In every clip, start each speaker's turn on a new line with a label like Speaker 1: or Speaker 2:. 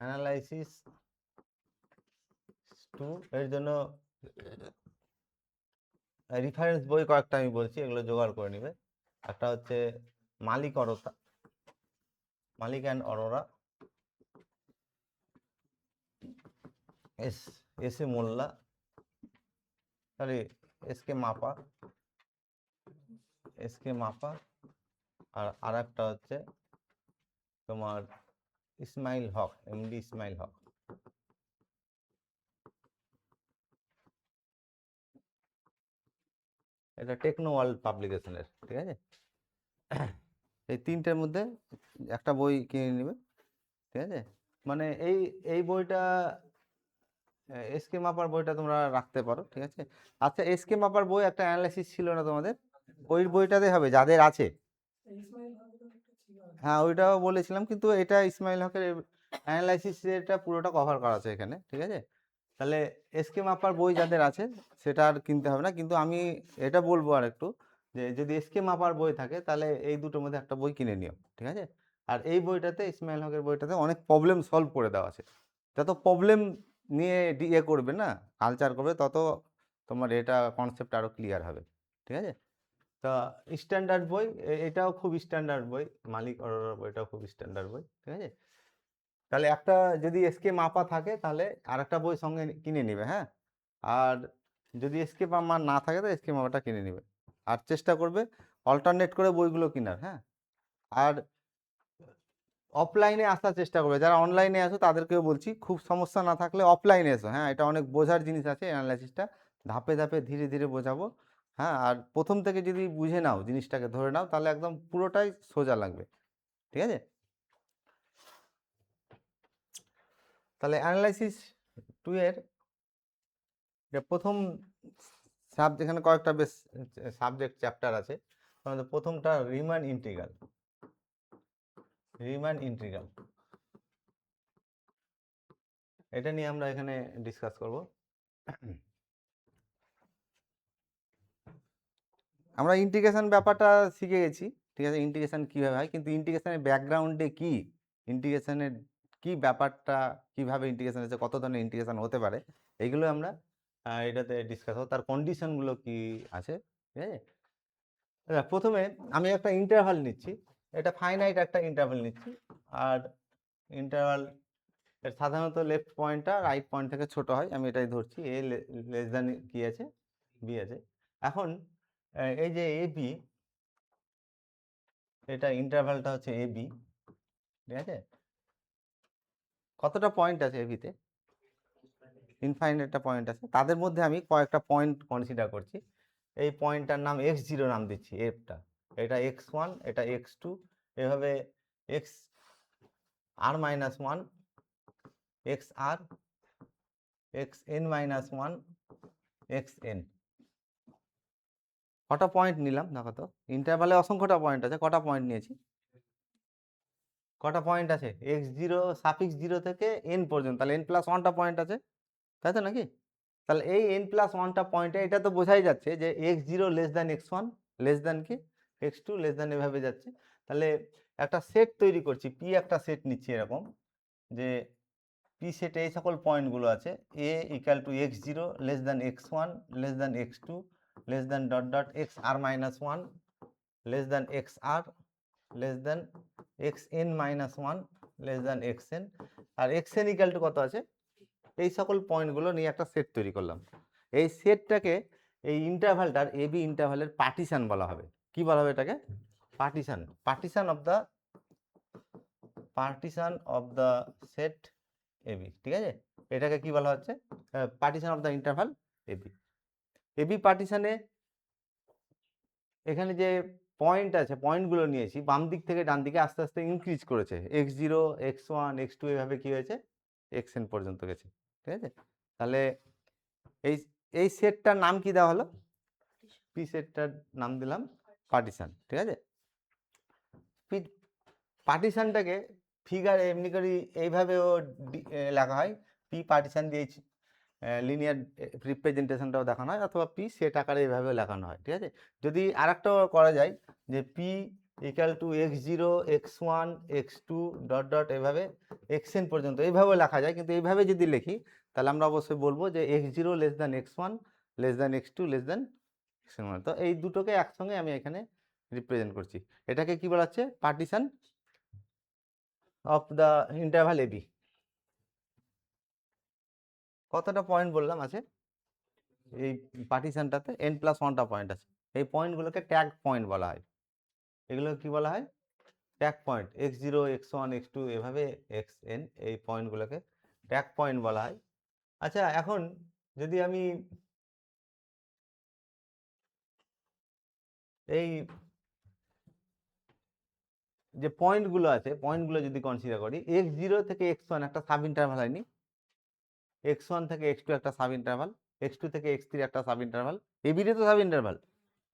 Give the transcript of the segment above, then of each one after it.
Speaker 1: Analysis two এর জন্য reference বই কয়েকটা আমি বলছি, এগুলো জোগাড় করে নিবে। একটা হচ্ছে Malik and Arora, S A Molla, sorry S K Mapa, আর একটা হচ্ছে তোমার ইসমাইল হক, এমডি ইসমাইল হক। এটা টেকনো ওয়ার্ল্ড পাবলিকেশনের, ঠিক আছে। এই তিনটের মধ্যে একটা বই কিনে নেবে, ঠিক আছে। মানে এই বইটা এস কে মাপার বইটা তোমরা রাখতে পারো, ঠিক আছে। আচ্ছা, এস কে মাপার বই একটা অ্যানালাইসিস ছিল না তোমাদের? ওই বইটাতে হবে যাদের আছে। হ্যাঁ, ওইটাও বলেছিলাম, কিন্তু এটা ইসমাইল হকের অ্যানালাইসিস এটা পুরোটা কভার করা আছে এখানে, ঠিক আছে। তাহলে এস কে মাপার বই যাদের আছে সেটা আর কিনতে হবে না, কিন্তু আমি এটা বলবো আর একটু, যে যদি এস কে মাপার বই থাকে তাহলে এই দুটোর মধ্যে একটা বই কিনে নিও, ঠিক আছে। আর এই বইটাতে, ইসমাইল হকের বইটাতে অনেক প্রবলেম সলভ করে দেওয়া আছে। যত প্রবলেম নিয়ে ইয়ে করবে না, কালচার করবে, তত তোমার এটা কনসেপ্ট আরও ক্লিয়ার হবে, ঠিক আছে। তা স্ট্যান্ডার্ড বই, এটাও খুব স্ট্যান্ডার্ড বই, মালিক অরোরার বইটাও খুব স্ট্যান্ডার্ড বই, ঠিক আছে। তাহলে একটা যদি এসকে মাপা থাকে তাহলে আর একটা বই সঙ্গে কিনে নিবে, হ্যাঁ। আর যদি এসকে মাপা না থাকে তো এসকে মাপাটা কিনে নিবে, আর চেষ্টা করবে অল্টারনেট করে বইগুলো কেনার, হ্যাঁ। আর অফলাইনে আসার চেষ্টা করবে, যারা অনলাইনে আসো তাদেরকেও বলছি, খুব সমস্যা না থাকলে অফলাইনে এসো, হ্যাঁ। এটা অনেক বোঝার জিনিস আছে, অ্যানালাইসিসটা ধাপে ধাপে ধীরে ধীরে বোঝাবো, হ্যাঁ। আর প্রথম থেকে যদি বুঝে নাও, জিনিসটাকে ধরে নাও, তাহলে একদম পুরোটাই সোজা লাগবে, ঠিক আছে। তাহলে অ্যানালাইসিস টু এর প্রথম যেখানে কয়েকটা বেশ সাবজেক্ট চ্যাপ্টার আছে, আমাদের প্রথমটা রিমান ইন্টিগ্রাল। এটা নিয়ে আমরা এখানে ডিসকাস করব। আমরা ইন্টিগ্রেশন ব্যাপারটা শিখে গেছি, ঠিক আছে, ইন্টিগ্রেশন কীভাবে হয়, কিন্তু ইন্টিগ্রেশনের ব্যাকগ্রাউন্ডে কি, ইন্টিগ্রেশনের কি ব্যাপারটা, কিভাবে ইন্টিগ্রেশন হচ্ছে, কত ধরনের ইন্টিগ্রেশন হতে পারে, এইগুলো আমরা এটাতে ডিসকাস করব। তার কন্ডিশনগুলো কি আছে, ঠিক আছে। প্রথমে আমি একটা ইন্টারভাল নিচ্ছি, এটা ফাইনাইট একটা ইন্টারভাল নিচ্ছি, আর ইন্টারভাল এর সাধারণত লেফট পয়েন্টটা রাইট পয়েন্ট থেকে ছোট হয়, আমি এটাই ধরছি, এ লেস দ্যান কি আছে, বি আছে। এখন এই যে এ বি, এটা ইন্টারভালটা হচ্ছে এ বি, ঠিক আছে। কতটা পয়েন্ট আছে এ বিতে? ইনফাইনাইট একটা পয়েন্ট আছে, তাদের মধ্যে আমি কয়েকটা পয়েন্ট কনসিডার করছি। এই পয়েন্টটার নাম x0 নাম দিচ্ছি, এফটা, এটা x1, এটা x2, এভাবে এক্স আর minus one, x r, x N minus one, x n. কটা পয়েন্ট নিলাম দেখো তো, ইন্টারভালে অসংখ্যটা পয়েন্ট আছে, কটা পয়েন্ট নিয়েছি, কটা পয়েন্ট আছে, x0 সাফিক্স 0 থেকে n পর্যন্ত, তাহলে n+1টা পয়েন্ট আছে, তাই তো নাকি? তাহলে এই n+1টা পয়েন্টে এটা তো বোঝাই যাচ্ছে যে x0 less than x1 less than কি x2 লেস দ্যান, এভাবে যাচ্ছে। তাহলে একটা সেট তৈরি করছি, পি একটা সেট নিচ্ছি এরকম, যে পি সেটে এই সকল পয়েন্টগুলো আছে, a equal to x0 less than x1 less than x2 less than dot dot x R minus one less than x r less than x N minus one less than x n, আর x n equal to কত আছে, এই সকল পয়েন্টগুলো নিয়ে একটা set তৈরি করলাম। এই সেটটাকে, এই ইন্টারভালটার এ বি ইন্টারভালের পার্টিশন বলা হবে। কি বলা হবে এটাকে? Partition, partition of the set A B, ঠিক আছে। এটাকে কি বলা হচ্ছে? Partition of the interval A B. A B পার্টিশনে এখানে যে পয়েন্ট আছে, পয়েন্টগুলো নিয়েছি বাম দিক থেকে ডান দিকে আস্তে আস্তে ইনক্রিজ করেছে, x0 x1 x2 এভাবে কি হয়েছে, xn পর্যন্ত গেছে, ঠিক আছে। তাহলে এই এই সেটটার নাম কি দেওয়া হলো, পি সেটটার নাম দিলাম পার্টিশন, ঠিক আছে। পার্টিশনটাকে ফিগারে এমনি করে এইভাবেও লেখা হয়, পি পার্টিশন দিয়ে লিনিয়ার রিপ্রেজেন্টেশনটাও দেখানো হয়, অথবা পি সেট আকারে এইভাবেও লেখানো হয়, ঠিক আছে। যদি আরেকটাও করা যায়, যে P equal to x0 x1 x2 dot dot এভাবে xn পর্যন্ত এইভাবে লেখা যায়, কিন্তু এইভাবে যদি লিখি তাহলে আমরা অবশ্যই বলবো যে x0 less than x1 less than x2 less than xn। তো এই দুটোকে একসঙ্গে আমি এখানে রিপ্রেজেন্ট করছি। এটাকে কি বলা হচ্ছে? Partition of the interval AB. কতটা পয়েন্ট বললাম আছে এই পার্টিশনটাতে? n+1টা পয়েন্ট আছে। এই পয়েন্টগুলোকে ট্যাগ পয়েন্ট বলা হয়। এগুলো কি বলা হয়? Tag point. x0 x1 x2 এভাবে xn, এই পয়েন্টগুলোকে ট্যাগ পয়েন্ট বলা হয়। আচ্ছা, এখন যদি আমি এই যে পয়েন্টগুলো আছে, পয়েন্টগুলো যদি কনসিডার করি, x0 থেকে x1 একটা সাব ইন্টারভাল হয়নি, x1 থেকে x2 একটা সাব ইন্টারভাল, x2 থেকে x3 একটা সাব ইন্টারভাল, এবির তো সাব ইন্টারভাল।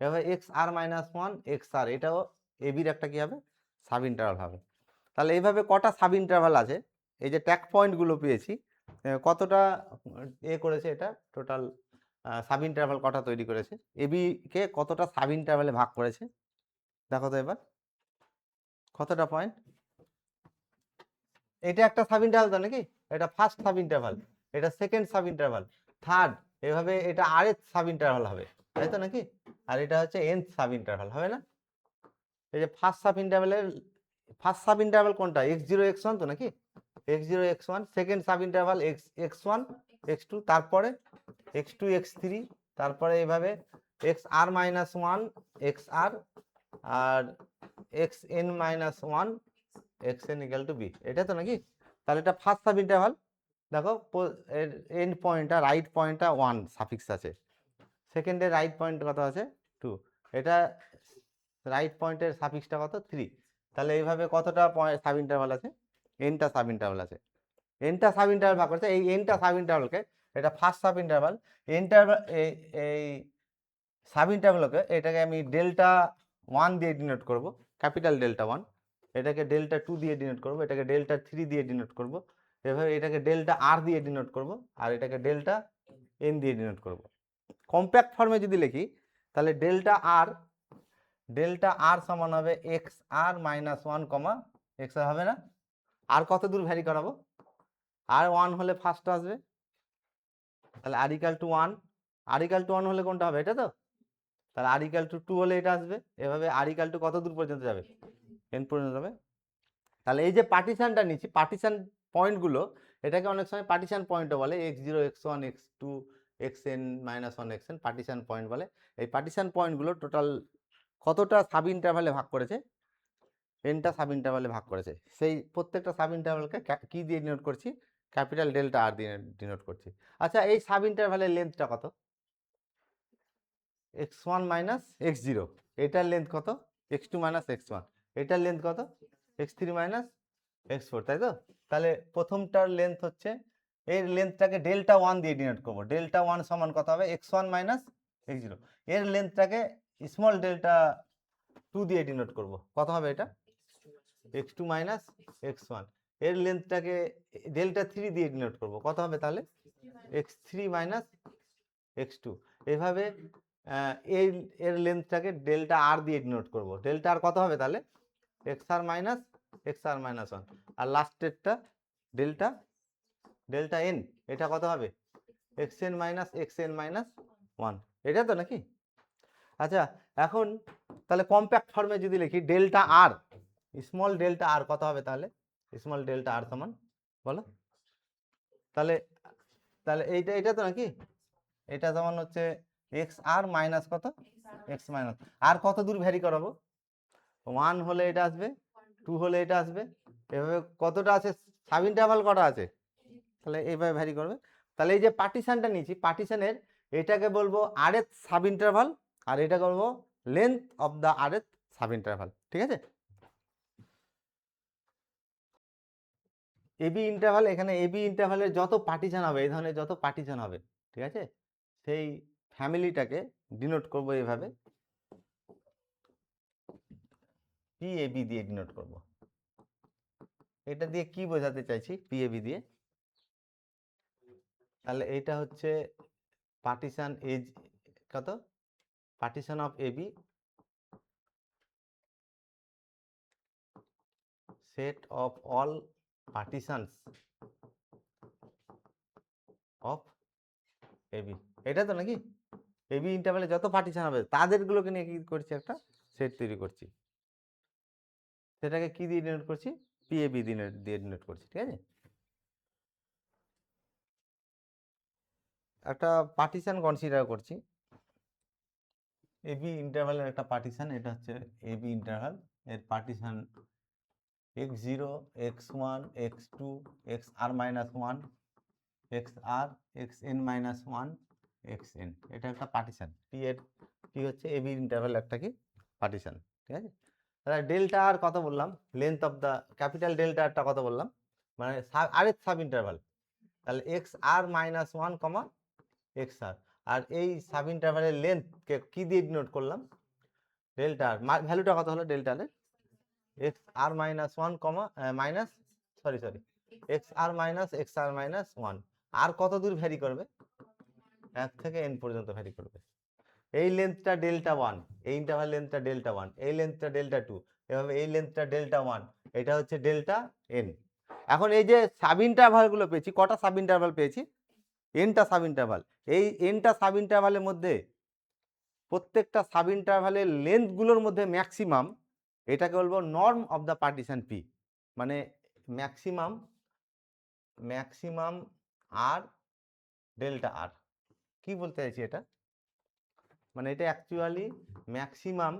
Speaker 1: এভাবে xr-1 xr এটাও এবির একটা কি হবে? সাব ইন্টারভাল হবে। তাহলে এইভাবে কটা সাব ইন্টারভাল আছে? এই যে ট্যাগ পয়েন্টগুলো পেয়েছি, কতটা করেছে এটা টোটাল সাব ইন্টারভাল কটা তৈরি করেছে? এবি কে কতটা সাব ইন্টারভালে ভাগ করেছে দেখো তো এবার, কতটা পয়েন্ট? এটা একটা সাব ইন্টারভাল তো নাকি? এটা ফার্স্ট সাব ইন্টারভাল, এটা সেকেন্ড সাব ইন্টারভাল, থার্ড, এভাবে এটা আরেক সাব ইন্টারভাল হবে, তাই তো নাকি? আর এটা হচ্ছে nth সাব ইন্টারভাল, হবে না? এই যে ফার্স্ট সাব ইন্টারভালের ফার্স্ট সাব ইন্টারভাল কোনটা? x0 x1 তো নাকি? x0 x1, second sub interval x1 x2, তারপরে x2 x3, তারপরে এইভাবে xr-1 xr আর xn-1 xn equal to b, এটা তো নাকি? তাহলে এটা ফার্স্ট সাব ইন্টারভাল। দেখো এর এন্ড পয়েন্টটা, রাইট পয়েন্টটা 1 সাফিক্স আছে, সেকেন্ডের রাইট পয়েন্ট কত আছে? 2, এটা রাইট পয়েন্টের সাফিক্সটা কত? 3। তাহলে এইভাবে কতটা পয়েন্ট সাব ইন্টারভাল আছে? এনটা সাব ইন্টারভাল আছে। এনটা সাব ইন্টারভাল ভাগ করছে, এই এনটা সাব ইন্টারভালকে, এটা ফার্স্ট সাব ইন্টারভাল, ইন্টারভাল এই সাব ইন্টারভালকে এটাকে আমি ডেল্টা 1 দিয়ে ডিনোট করব, ক্যাপিটাল ডেল্টা 1, এটাকে ডেল্টা 2 দিয়ে ডিনোট করব, এটাকে ডেল্টা 3 দিয়ে ডিনোট করব, এভাবে এটাকে ডেল্টা আর দিয়ে ডিনোট করব, আর এটাকে ডেল্টা এন দিয়ে ডিনোট করব। কম্প্যাক্ট ফর্মে যদি লিখি তাহলে ডেল্টা আর সমান হবে xr-1 কমা xr, হবে না? আর কত দূর ভ্যারি করাবো? আর 1 হলে ফার্স্ট আসবে, তাহলে r equal to 1, R equal to 1 হলে কোনটা হবে? এটা তো। তাহলে আর ইকাল টু 2 হলে এটা আসবে, এভাবে আর ইকাল টু কত দূর পর্যন্ত যাবে? n পর্যন্ত যাবে। তাহলে এই যে পার্টিশনটা নিচ্ছি, পার্টিশন পয়েন্টগুলো, এটাকে অনেক সময় পার্টিশন পয়েন্টও বলে, x0 x1 x2 xn-1 xn partition point বলে। এই পার্টিশন পয়েন্টগুলো টোটাল কতটা সাব ইন্টারভালে ভাগ করেছে? এনটা সাব ইন্টারভালে ভাগ করেছে। সেই প্রত্যেকটা সাব ইন্টারভালকে কি দিয়ে ডিনোট করছি? ক্যাপিটাল ডেল্টা আর দিয়ে ডিনোট করছি। আচ্ছা, এই সাব ইন্টারভালের লেন্থটা কত? x1 মাইনাস x0, এটার লেন্থ কত? x2 মাইনাস x1, এটার লেন্থ কত? x3 মাইনাস x4, তাই তো? তাহলে প্রথমটার লেন্থ হচ্ছে, এর লেন্থটাকে ডেল্টা 1 দিয়ে ডিনোট করবো, ডেল্টা 1 সমান কত হবে? x1 minus x0। এর লেন্থটাকে স্মল ডেল্টা 2 দিয়ে ডিনোট করব, কত হবে এটা? x2 minus x1। এর লেন্থটাকে ডেল্টা 3 দিয়ে ডিনোট করব, কত হবে তাহলে? x3 minus x2। এভাবে এই এর লেন্থটাকে ডেল্টা আর দিয়ে ডিনোট করব, ডেল্টা আর কত হবে তাহলে? xr minus xr-1। আর লাস্টেরটা ডেল্টা ডেল্টা এন, এটা কত হবে? xn মাইনাস xn-1, এটা তো নাকি? আচ্ছা, এখন তাহলে কম্প্যাক্ট ফর্মে যদি লিখি ডেল্টা আর, স্মল ডেল্টা আর কত হবে তাহলে? স্মল ডেল্টা আর সমান, বলো তাহলে। তাহলে এইটা এটা তো নাকি? এটা সমান হচ্ছে এক্স আর মাইনাস কত? এক্স মাইনাস আর কত দূর ভ্যারি করাবো? 1 হলে এটা আসবে, 2 হলে এটা আসবে, এভাবে কতটা আছে? সাব ইন্টারভাল কটা আছে? তাহলে এইভাবে ভ্যারি করবে। তাহলে এই যে পার্টিশনটা নিয়েছি, পার্টিশনের এটাকে বলবো আরএথ সাব ইন্টারভাল, আর এটা বলবো length of the rth sub interval, ঠিক আছে? এবি ইন্টারভাল, এখানে এবি ইন্টারভালের যত পার্টিশন হবে, এই ধরনের যত পার্টিশন হবে, ঠিক আছে, সেই ফ্যামিলিটাকে ডিনোট করব এইভাবে, পি এবি দিয়ে ডিনোট করব। এটা দিয়ে কি বোঝাতে চাইছি পি এবি দিয়ে? তাহলে এইটা হচ্ছে পার্টিশন এজ কত? Partition of AB set of all partitions of AB, এটা তো নাকি এবি ইন্টারভ্যালে যত পার্টিশন হবে তাদেরগুলোকে নিয়ে কি করছি, একটা সেট তৈরি করছি, সেটাকে কি দিয়ে ডিনোট করছি, পিএবি দিয়ে ডিনোট করছি, ঠিক আছে। একটা পার্টিশন কনসিডার করছি, এবি ইন্টারভ্যালের একটা পার্টিশন, এটা হচ্ছে এবি ইন্টারভ্যাল, এর partition x0 x1 x2 xr minus 1 xr xn minus 1 xn, এটা একটা পার্টিশন, পি এর কি হচ্ছে এবি ইন্টারভ্যাল একটা কি পার্টিশন, ঠিক আছে। তাহলে ডেল্টা আর কত বললাম, length of the capital delta আরটা কত বললাম, মানে আরের সাব ইন্টারভ্যাল, তাহলে এক্স আর মাইনাস 1 কমা এক্স আর, আর এই সাব ইন্টারভ্যালের লেন্থকে কি দিয়ে ডিনোট করলাম, ডেল্টা আর, ভ্যালুটা কত হলো ডেল্টা এর, এক্স আর minus 1 comma minus sorry x আর মাইনাস 1, আর কত দূর ভ্যারি করবে, 1 থেকে n পর্যন্ত ভ্যারি করবে। এই লেন্থটা ডেল্টা 1, এই ইন্টারভাল লেন্থটা ডেল্টা 1, এই লেন্থটা ডেল্টা 2, এভাবে এই লেন্থটা ডেল্টা 1, এটা হচ্ছে ডেল্টা n। এখন এই যে সাব ইন্টারভালগুলো পেয়েছি, কটা সাব ইন্টারভাল পেয়েছি, nটা সাব ইন্টারভাল, এই nটা সাব ইন্টারভালের মধ্যে প্রত্যেকটা সাব ইন্টারভালের লেন্থগুলোর মধ্যে ম্যাক্সিমাম, এটাকে বলবো norm of the partition P, মানে ম্যাক্সিমাম আর ডেল্টা আর, কি বলতে চাইছি এটা, মানে এটা actually maximum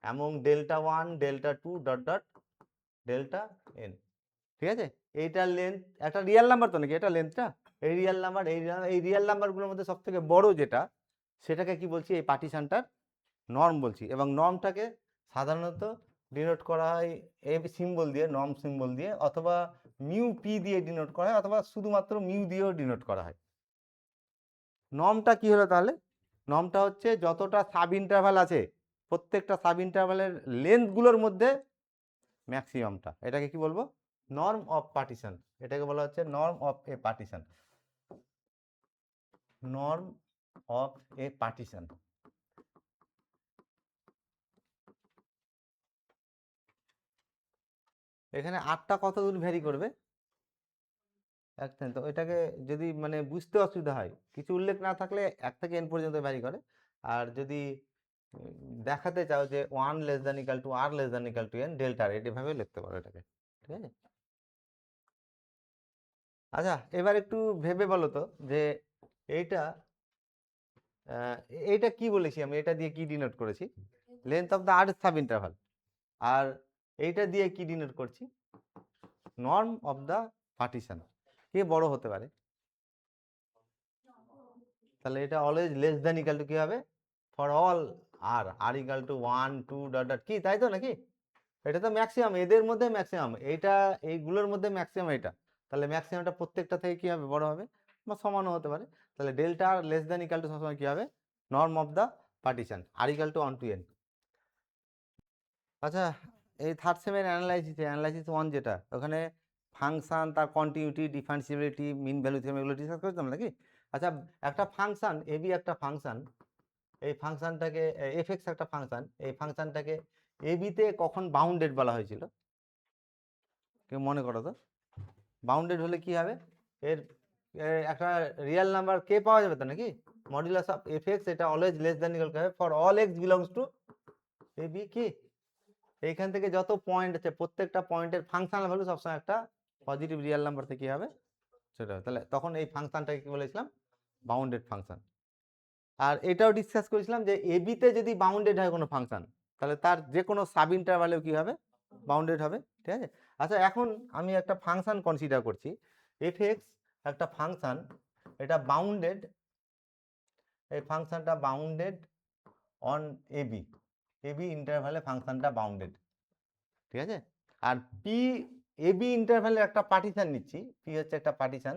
Speaker 1: among delta 1 delta 2 dot dot delta N, ঠিক আছে। এইটার লেন্থ একটা রিয়েল নাম্বার তো নাকি, এটা লেন্থটা, এই রিয়েল নাম্বার, এই রিয়েল নাম্বারগুলোর মধ্যে সব থেকে বড় যেটা, সেটাকে কি বলছি, এই পার্টিশনটার নর্ম বলছি, এবং নর্মটাকে সাধারণত ডিনোট করা হয় এই সিম্বল দিয়ে, নর্ম সিম্বল দিয়ে, অথবা মিউ পি দিয়ে ডিনোট করা হয়, অথবা শুধুমাত্র মিউ দিয়েও ডিনোট করা হয়। নর্মটা কি হলো তাহলে, নর্মটা হচ্ছে যতটা সাব ইন্টারভাল আছে প্রত্যেকটা সাব ইন্টারভালের লেন্থগুলোর মধ্যে ম্যাক্সিমামটা, এটাকে কি বলবো, নর্ম অফ পার্টিশন, এটাকে বলা হচ্ছে norm of A partition, norm of A partition. এখানে আটটা কত দূর ভ্যারি করবে, তো এটাকে যদি মানে বুঝতে অসুবিধা হয়, কিছু উল্লেখ না থাকলে 1 থেকে n পর্যন্ত ভ্যারি করে, আর যদি দেখাতে চাও যে 1 less than equal to r less than equal to n delta r, এভাবে লিখতে পারো এটাকে, ঠিক আছে। আচ্ছা এবার একটু ভেবে বলো তো যে এইটা এইটা কি বলেছি আমি, এটা দিয়ে কি ডিনোট করেছি, length of the r sub interval, আর এইটা দিয়ে কি ডিনোট করছি, নর্ম অফ দ্য পার্টিশন, কে বড় হতে পারে, তাহলে এটা always less than equal to কি হবে, for all r equal to 1 2 dot dot, কি তাই তো নাকি, এটা তো ম্যাক্সিমাম, এদের মধ্যে ম্যাক্সিমাম, এইটা এইগুলোর মধ্যে ম্যাক্সিমাম এটা, তাহলে ম্যাক্সিমামটা প্রত্যেকটা থেকে কি হবে, বড় হবে বা সমানও হতে পারে, তাহলে delta R less than equal to সবসময় কি হবে, norm of the partition, r equal to 1 to n। আচ্ছা এই থার্ড সেমের অ্যানালাইসিস 1 যেটা, ওখানে ফাংশন, তার continuity, differentiability, mean value theorem, এগুলো ডিসকাস করতাম নাকি। আচ্ছা একটা ফাংশন এবি, একটা ফাংশন, এই ফাংশনটাকে এফএক্স একটা ফাংশন, এই ফাংশনটাকে এবিতে কখন বাউন্ডেড বলা হয়েছিল, কেউ মনে করো তো, বাউন্ডেড হলে কি হবে, এর একটা রিয়েল নাম্বার কে পাওয়া যাবে তো নাকি, মডুলাস অফ এফএক্স, এটা অলওয়েজ লেস দ্যান ইকুয়াল হবে for all x belongs to AB, কি এইখান থেকে যত পয়েন্ট আছে প্রত্যেকটা পয়েন্টের ফাংশনাল ভ্যালু সবসময় একটা পজিটিভ রিয়েল নাম্বার থেকে কি হবে, সেটা, তাহলে তখন এই ফাংশনটাকে কি বলেছিলাম, বাউন্ডেড ফাংশন। আর এটাও ডিসকাস করেছিলাম যে এবিতে যদি বাউন্ডেড হয় কোনো ফাংশন, তাহলে তার যে কোনো সাব ইন্টারভ্যালেও কি হবে, বাউন্ডেড হবে, ঠিক আছে। আচ্ছা এখন আমি একটা ফাংশন কনসিডার করছি, এফ এক্স একটা ফাংশন, এটা বাউন্ডেড, এই ফাংশনটা বাউন্ডেড অন এবি, এবি ইন্টারভ্যালে ফাংশনটা বাউন্ডেড, ঠিক আছে। আর পি এবি ইন্টারভ্যালের একটা পার্টিশন নিচ্ছি, পি হচ্ছে একটা পার্টিশন,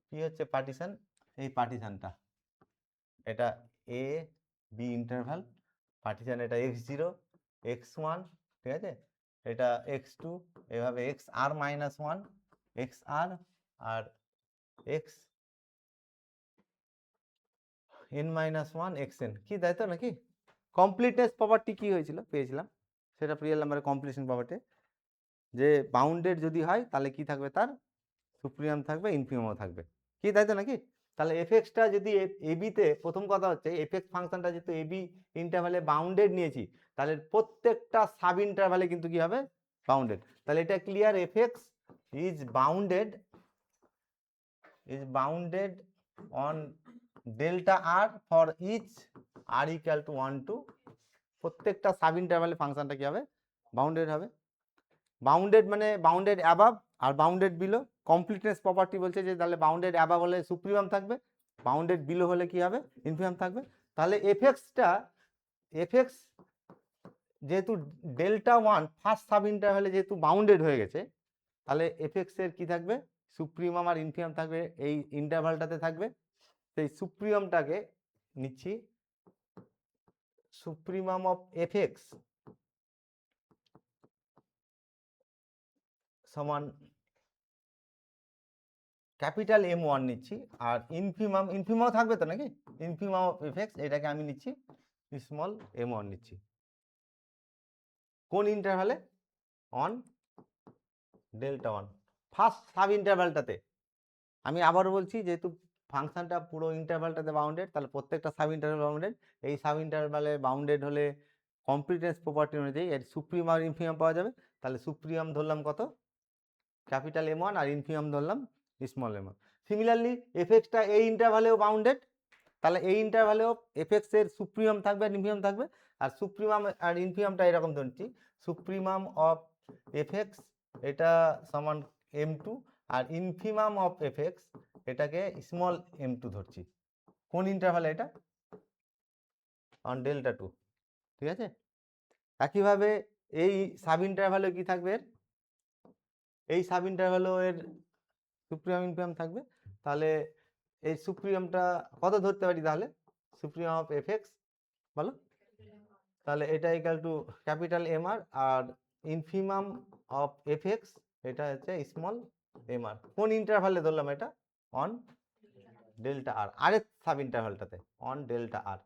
Speaker 1: পি হচ্ছে পার্টিশন, এই পার্টিশনটা এটা এ বি ইন্টারভ্যাল পার্টিশন, এটা x0 x1, ঠিক আছে, এটা x2, এভাবে এক্স আর minus 1 X r x n minus 1 xn, কি তাই তো নাকি, কমপ্লিটনেস প্রপার্টি কি হয়েছিল পেয়েছিলাম, সেট অফ রিয়েল নাম্বারের কমপ্লিশন প্রপার্টি, যে বাউন্ডেড যদি হয় তাহলে কি থাকবে, তার সুপ্রিমাম থাকবে, ইনফিমামও থাকবে, কি তাই তো নাকি? তাহলে এফএক্সটা যদি এবিতে, প্রথম কথা হচ্ছে এফএক্স ফাংশনটা যেহেতু এবি ইন্টারভ্যালে বাউন্ডেড নিয়েছি, তাহলে প্রত্যেকটা সাব ইন্টারভ্যালে কিন্তু কি হবে, বাউন্ডেড। তাহলে এটা clear, f x is bounded on delta r for each r equal to 1 to, প্রত্যেকটা সাব ইন্টারভ্যালে ফাংশনটা কি হবে, বাউন্ডেড হবে। বাউন্ডেড মানে বাউন্ডেড অ্যাবাভ আর বাউন্ডেড বিলো। কমপ্লিটনেস প্রপার্টি বলছে যে তাহলে বাউন্ডেড অ্যাবাভ হলে সুপ্রিমাম থাকবে, বাউন্ডেড বিলো হলে কি হবে, ইনফিমাম থাকবে। তাহলে এফএক্স যেহেতু ডেল্টা 1 ফার্স্ট সাব ইন্টারভ্যালে যেহেতু বাউন্ডেড হয়ে গেছে, তাহলে এফএক্স এর কি থাকবে, সুপ্রিমাম আর ইনফিমাম থাকবে, এই ইন্টারভ্যালটাতে থাকবে। সেই সুপ্রিমামটাকে নিচ্ছি, সুপ্রিমাম অফ এফএক্স সমান ক্যাপিটাল M1 নিচ্ছি, আর ইনফিমাম থাকবে তো নাকি, ইনফিমাম অফ এফএক্স এটাকে আমি নিচ্ছি স্মল m1 নিচ্ছি, কোন ইন্টারভ্যালে, অন ডেল্টা 1 ফার্স্ট সাব ইন্টারভ্যালটাতে। আমি আবারও বলছি, যেহেতু ফাংশনটা পুরো ইন্টারভ্যালটাতে বাউন্ডেড, তাহলে প্রত্যেকটা সাব ইন্টারভ্যাল বাউন্ডেড। এই সাব ইন্টারভ্যালে বাউন্ডেড হলে কমপ্লিটনেস প্রপার্টি অনুযায়ী এর সুপ্রিম আর ইনফিমাম পাওয়া যাবে। তাহলে সুপ্রিমাম ধরলাম কত, ক্যাপিটাল M1, আর ইনফিমাম ধরলাম স্মল m1। সিমিলারলি এফএক্সটা এই ইন্টারভ্যালেও বাউন্ডেড, তাহলে এই ইন্টারভ্যালেও এফএক্স এর সুপ্রিমাম থাকবে আর ইনফিমাম থাকবে। আর সুপ্রিমাম আর ইনফিমামটা এরকম ধরছি, সুপ্রিমাম অফ এফএক্স এটা সমান m2, আর ইনফিমাম অফ এফএক্স এটাকে স্মল m2 ধরছি। কোন ইন্টারভ্যালে, এটা অন ডেল্টা 2, ঠিক আছে। একইভাবে এই সাব ইন্টারভ্যালে কি থাকবে, এই সাব ইন্টারভ্যালেও এর সুপ্রিমাম ইনফিমাম থাকবে। তাহলে এই সুপ্রিমামটা কত ধরতে পারি, তাহলে সুপ্রিমাম অফ এফএক্স বলো, তাহলে এটা ইকুয়াল টু ক্যাপিটাল MR, আর ইনফিমাম অফ এফএক্স এটা হচ্ছে স্মল mr। কোন ইন্টারভ্যালে ধরলাম এটা, অন ডেল্টা আর, আরেক সাব ইন্টারভ্যালটাতে অন ডেল্টা আর।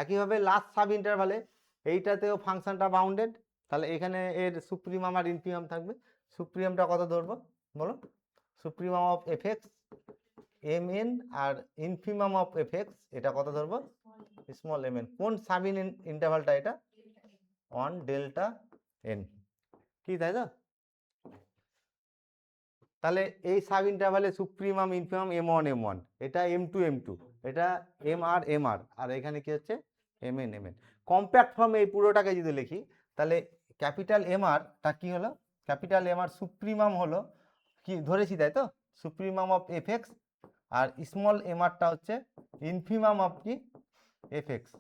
Speaker 1: একইভাবে লাস্ট সাব ইন্টারভ্যালে এইটাতেও ফাংশনটা বাউন্ডেড, তাহলে এখানে এর সুপ্রিমাম আর ইনফিমাম থাকবে। সুপ্রিমামটা কত ধরবো বলো, সুপ্রিমাম অফ এফএক্স mn, আর ইনফিমাম অফ এফএক্স এটা কত ধরবো, স্মল mn। কোন সাব ইন্টারভ্যালটা, এটা অন ডেল্টা n, কি তাই তো? তাহলে এই সাব ইন্টারভ্যালে সুপ্রিমাম ইনফিমাম m1 m1, এটা m2 m2, এটা mr mr, আর এখানে কি হচ্ছে mn mn। কম্প্যাক্ট ফর্মে এই পুরোটাকে যদি লিখি, তাহলে ক্যাপিটাল MR টা কি হলো, ক্যাপিটাল MR সুপ্রিমাম হলো কি ধরেছি তাই তো, সুপ্রিমাম অফ এফএক্স, আর স্মল mrটা হচ্ছে ইনফিমাম অফ কি এফএক্স,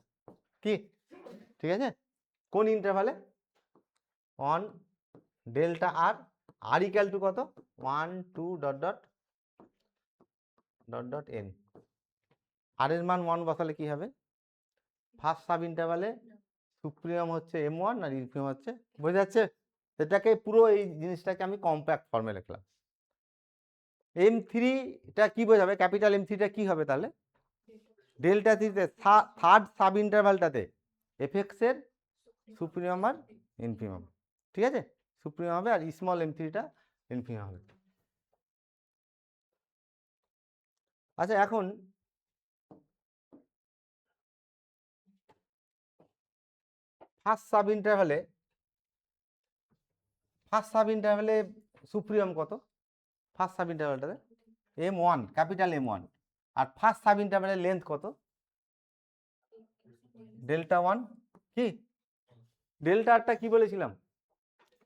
Speaker 1: কি ঠিক আছে। কোন ইন্টারভ্যালে, on delta R, r equal to কত, 1 2 dot dot dot dot n। আর এর মান 1 বসালে কি হবে, ফার্স্ট সাব ইন্টারভ্যালে সুপ্রিমাম হচ্ছে m1 আর ইনফিমাম হচ্ছে, বোঝা যাচ্ছে? এটাকে পুরো এই জিনিসটাকে আমি কম্প্যাক্ট ফর্মে লিখলাম। m3টা কি বোঝাবে, ক্যাপিটাল M3টা কি হবে তাহলে, ডেল্টা 3তে থার্ড সাব ইন্টারভ্যালটাতে এফএক্স এর সুপ্রিমাম আর ইনফিমাম, ঠিক আছে, সুপ্রিমাম হবে, আর স্মল m3টা ইনফিমাম হবে। আচ্ছা, এখন ফার্স্ট সাব ইন্টারভ্যালে সুপ্রিমাম কত, ফার্স্ট সাব ইন্টারভ্যালটাতে m1, ক্যাপিটাল M1, আর ফার্স্ট সাব ইন্টারভ্যালের লেন্থ কত, ডেল্টা 1, কি ডেল্টাটা কি বলেছিলাম,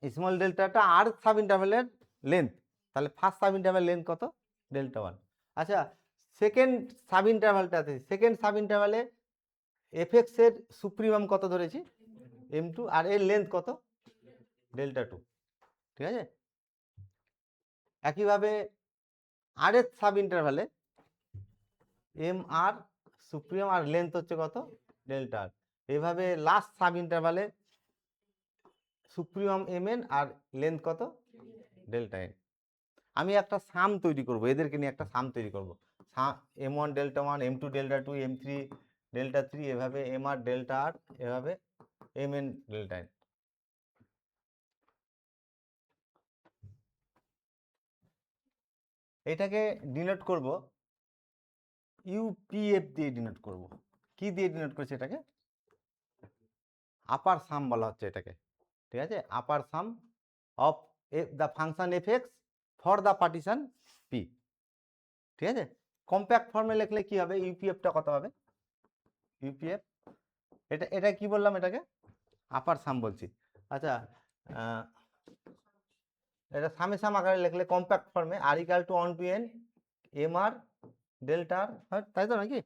Speaker 1: স্মল ডেল্টাটা আর সাব ইন্টারভ্যালের লেন্থ, তাহলে ফার্স্ট সাব ইন্টারভ্যাল লেন্থ কত, ডেল্টা 1। আচ্ছা, সেকেন্ড সাব ইন্টারভ্যালে এফএক্স এর সুপ্রিমাম কত ধরেছি, m2, আর এর লেন্থ কত, ডেল্টা 2, ঠিক আছে। একইভাবে আরেক সাব ইন্টারভ্যালে mr সুপ্রিমাম আর লেন্থ হচ্ছে কত, ডেল্টা আর। এইভাবে লাস্ট সাব ইন্টারভ্যালে সুপ্রিমাম mn আর লেন্থ কত, ডেল্টা n। আমি একটা সাম তৈরি করব, এদেরকে নিয়ে একটা সাম তৈরি করব, m1 delta 1, m2 delta 2, m3 delta 3, এভাবে mr ডেল্টা r, এভাবে mn ডেল্টা n। এটাকে ডিনোট করব ইউপিএফ দিয়ে ডিনোট করব। কি দিয়ে ডিনোট করছে এটাকে? আপার সাম বলা হচ্ছে এটাকে, ঠিক আছে? Upper sum of the function f x for the partition p, ঠিক আছে? কম্প্যাক্ট ফর্মে লিখলে কি হবে? ইউপিএফটা কত হবে? ইউপিএফ এটা কি বললাম? এটাকে আপার সাম বলছি। আচ্ছা, এটা সামেসাম আকারে লিখলে কম্প্যাক্ট ফর্মে r equal to 1 to n m R delta আর, তাই তো নাকি?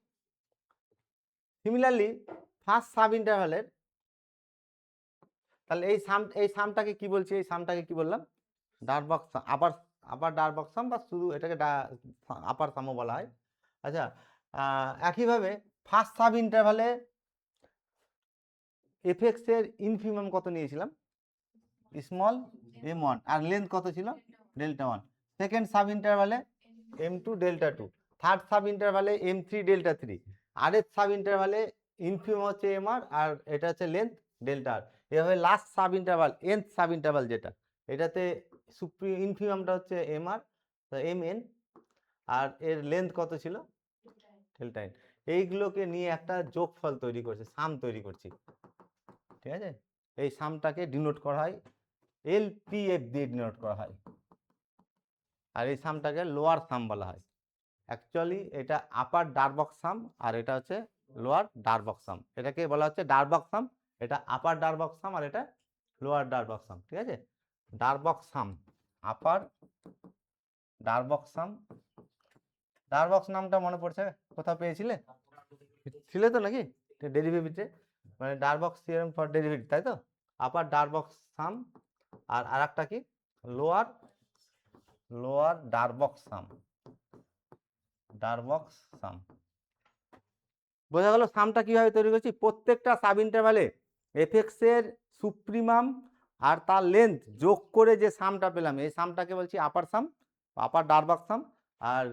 Speaker 1: সিমিলারলি ফার্স্ট সাব ইন্টারভালের, তাহলে এই সামটাকে কি বলছি? এই সামটাকে কি বললাম? ডারবক্স সাম, আপার আপার ডারবক্স সাম, বা শুধু এটাকে আপার সামও বলা হয়। আচ্ছা, একইভাবে ফার্স্ট সাব ইন্টারভালে এফএক্স এর ইনফিমাম কত নিয়েছিলাম? স্মল m1, আর লেন্থ কত ছিল? ডেল্টা 1। সেকেন্ড সাব ইন্টারভালে m2 ডেল্টা 2, থার্ড সাব ইন্টারভালে m3 ডেল্টা 3, আরের সাব ইন্টারভালে ইনফিমাম হচ্ছে mr আর এটা হচ্ছে লেন্থ ডেল্টা আর। এভাবে last sub interval, nth sub interval যেটা, এটাতে ইনফিমামটা হচ্ছে mr mn, আর এর লেন্থ কত ছিল? Delta n। এইগুলোকে নিয়ে একটা যোগফল তৈরি করছে, সাম তৈরি করছি, ঠিক আছে? এই সামটাকে ডিনোট করা হয় এলপিএফ দিয়ে ডিনোট করা হয়, আর এই সামটাকে লোয়ার সাম বলা হয়। অ্যাকচুয়ালি এটা আপার ডারবক্স সাম, আর এটা হচ্ছে লোয়ার ডারবক্স সাম। এটাকে বলা হচ্ছে ডারবক্স সাম, এটা আপার ডারবক্স সাম, আর এটা লোয়ার ডারবক্স সাম, ঠিক আছে? ডারবক্স সাম, আপার ডারবক্স সাম। ডারবক্স নামটা মনে পড়ছে? কোথাও পেয়েছিলে? ছিল তো নাকি ডেরিভেটিভে, মানে ডারবক্স থিওরেম ফর ডেরিভেটিভ, তাই তো? আপার ডারবক্স সাম, আর আরেকটা কি? লোয়ার লোয়ার ডারবক্স সাম, ডারবক্স সাম। বোঝা গেল সামটা কিভাবে তৈরি করছি? প্রত্যেকটা সাব ইন্টারভালে এফএক্স এর সুপ্রিমাম আর তার লেন্থ যোগ করে যে সামটা পেলাম, এই সামটাকে বলছি আপার সাম, আপার ডারবক্স সাম। আর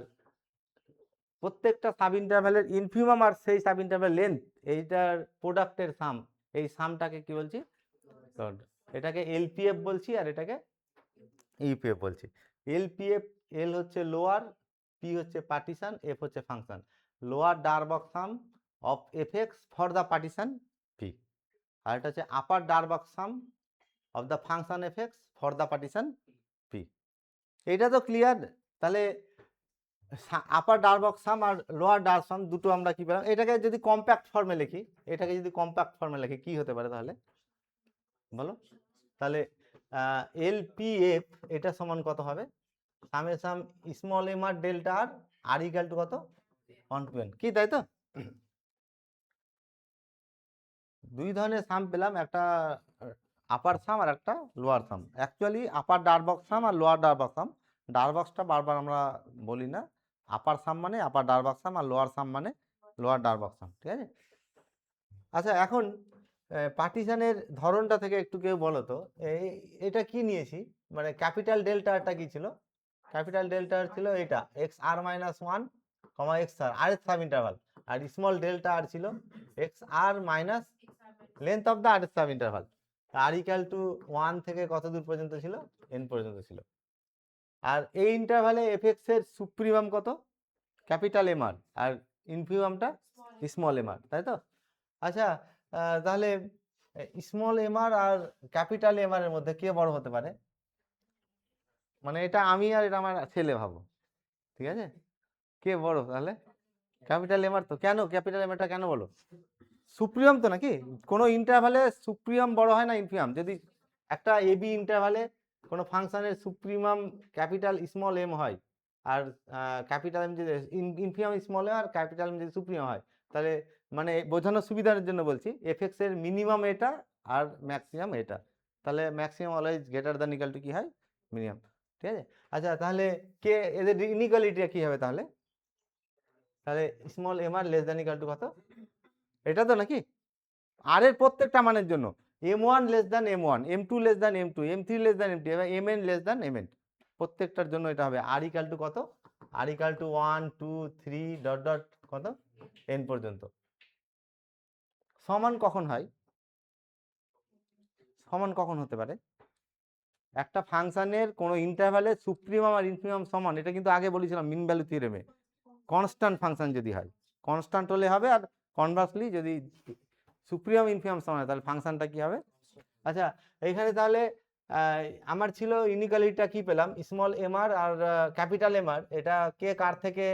Speaker 1: প্রত্যেকটা সাব ইন্টারভ্যালের ইনফিমাম আর সেই সাব ইন্টারভ্যাল লেন্থ, এইটার প্রোডাক্টের সাম, এই সামটাকে কি বলছি? এটাকে এলপিএফ বলছি, আর এটাকে ইউপিএফ বলছি। এলপিএফ, এল হচ্ছে লোয়ার, পি হচ্ছে পার্টিশন, এফ হচ্ছে function. Lower Darboux sum of F x for the partition p, আর এটা হচ্ছে upper Darboux sum of the function f x for the partition p. এইটা তো ক্লিয়ার? তাহলে আপার ডারবক্স সাম আর lower der সাম দুটো আমরা কি পেলাম? এটাকে যদি কম্প্যাক্ট ফর্মে লিখি, এটাকে যদি কম্প্যাক্ট ফর্মে লিখি কি হতে পারে তাহলে বলো? তাহলে এলপিএফ এটা সমান কত হবে? সামেসাম small M R delta R, r equal to কত? 1 টু n, কি তাই তো? দুই ধরনের সাম পেলাম, একটা আপার সাম আর একটা লোয়ার সাম। অ্যাকচুয়ালি আপার ডারবক্স সাম আর লোয়ার ডারবক্স সাম, ডারবক্সটা বারবার আমরা বলি না। আপার সাম মানে আপার ডারবক্স সাম, আর লোয়ার সাম মানে লোয়ার ডারবক্স সাম, ঠিক আছে? আচ্ছা, এখন পার্টিশনের ধরনটা থেকে একটু কেউ বলো তো, এটা কি নিয়েছি? মানে ক্যাপিটাল ডেল্টাটা কি ছিল? ক্যাপিটাল ডেল্টা ছিল এটা এক্স আর মাইনাস 1 কমা এক্স আর, আর এর সাব ইন্টারভাল। আর স্মল ডেল্টা আর ছিল x R minus length of the r এর sub interval. R equal to 1 থেকে কত দূর পর্যন্ত ছিল? n পর্যন্ত ছিল। আর এই ইন্টারভালে এফএক্স এর সুপ্রিমাম কত? ক্যাপিটাল এম আর, আর ইনফিমামটা স্মল এম আর, তাই তো? আচ্ছা, তাহলে স্মল এম আর ক্যাপিটাল এম এর মধ্যে কে বড় হতে পারে? মানে এটা আমি আর এটা আমার ছেলে ভাবো, ঠিক আছে? কে বড় তাহলে? Capital M R. তো কেন ক্যাপিটাল এম আরটা কেন বলো? সুপ্রিমাম তো নাকি? কোনো ইন্টারভালে সুপ্রিমাম বড় হয় না ইনফিমাম? যদি একটা এবি ইন্টারভালে কোনো ফাংশনের সুপ্রিমাম ক্যাপিটাল স্মল এম হয়, আর ক্যাপিটাল এম যদি ইনফিমাম স্মল এম আর ক্যাপিটাল এম যদি সুপ্রিমাম হয়, তাহলে মানে বোঝানোর সুবিধার জন্য বলছি এফএক্স এর মিনিমাম এটা আর ম্যাক্সিমাম এটা, তাহলে maximum always greater than equal to কি হয়? মিনিমাম, ঠিক আছে? আচ্ছা, তাহলে কে এদের ইনইকুয়ালিটিটা কি হবে তাহলে? তাহলে small M r less than equal to কত? এটা তো নাকি? আর এর প্রত্যেকটা মানের জন্য m1 less than m1, m2 less than m2, m3 less than m3, এবং mn লেস দ্যান mn, প্রত্যেকটার জন্য এটা হবে আর ইকুয়াল টু কত? আর ইকুয়াল টু 1 2 3 ডট ডট কত n পর্যন্ত। সমান কখন হয়? সমান কখন হতে পারে? একটা ফাংশনের কোনো ইন্টারভ্যালে সুপ্রিমাম আর ইনফিমাম সমান, এটা কিন্তু আগে বলেছিলাম মিন ভ্যালু থিওরেমে। কনস্ট্যান্ট ফাংশন যদি হয়, কনস্ট্যান্ট হলে হবে, আর কনভার্সলি যদি সুপ্রিমাম ইনফিমাম সমান হয় তাহলে ফাংশনটা কি হবে। আচ্ছা, এইখানে তাহলে আমার ছিল ইনিকুয়ালিটিটা কি পেলাম, স্মল এম আর আর ক্যাপিটাল এম আর, এটা কে কার থেকে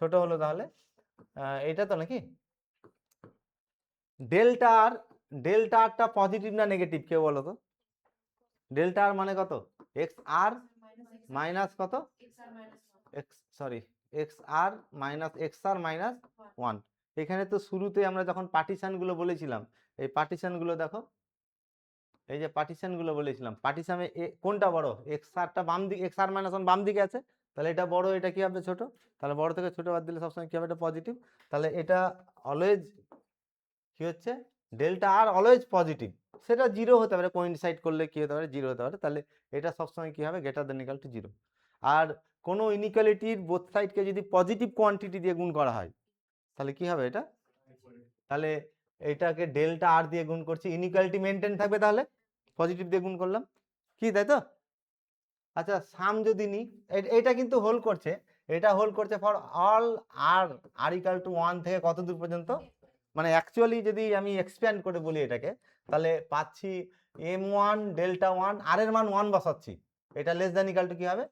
Speaker 1: ছোট হলো তাহলে, এটা তো নাকি ডেল্টা আর। ডেল্টা আরটা পজিটিভ না নেগেটিভ কেউ বলো তো? ডেল্টা আর মানে কত, এক্স আর মাইনাস কত, এক্স সরি এক্স আর মাইনাস এক্স আর মাইনাস ওয়ান। এখানে তো শুরুতে আমরা যখন পার্টিশনগুলো বলেছিলাম, এই পার্টিশনগুলো দেখো, এই যে পার্টিশনগুলো বলেছিলাম, পার্টিশনে কোনটা বড়, এক্স আরটা বাম দিকে, এক্স আর মাইনাস ওয়ান বাম দিকে আছে, তাহলে এটা বড়, এটা কি হবে ছোট, তাহলে বড় থেকে ছোট বাদ দিলে সবসময় কি হবে, এটা পজিটিভ। তাহলে এটা অলওয়েজ কি হচ্ছে, ডেল্টা আর অলওয়েজ পজিটিভ, সেটা জিরো হতে পারে, কোইনসাইড করলে কি হতে পারে, জিরো হতে পারে, তাহলে এটা সবসময় কি হবে, greater than equal to zero. আর কোনো ইনইকুয়ালিটির বোথ সাইডকে যদি পজিটিভ কোয়ান্টিটি দিয়ে গুণ করা হয় তাহলে কি হবে এটা, তাহলে এটাকে ডেল্টা আর দিয়ে গুণ করছি, ইনইকুয়ালিটি মেনটেন থাকবে, তাহলে পজিটিভ দিয়ে গুণ করলাম, কি তাই তো। আচ্ছা, সাম যদি নিই, এটা কিন্তু হোল করছে, এটা হোল করছে for all r r equal to one থেকে কত দূর পর্যন্ত, মানে অ্যাকচুয়ালি যদি আমি এক্সপ্যান্ড করে বলি এটাকে, তাহলে পাচ্ছি এম ওয়ান ডেল্টা ওয়ান, আর এর মান ওয়ান বসাচ্ছি, এটা লেস দ্যান ইকুয়াল টু কি হবে,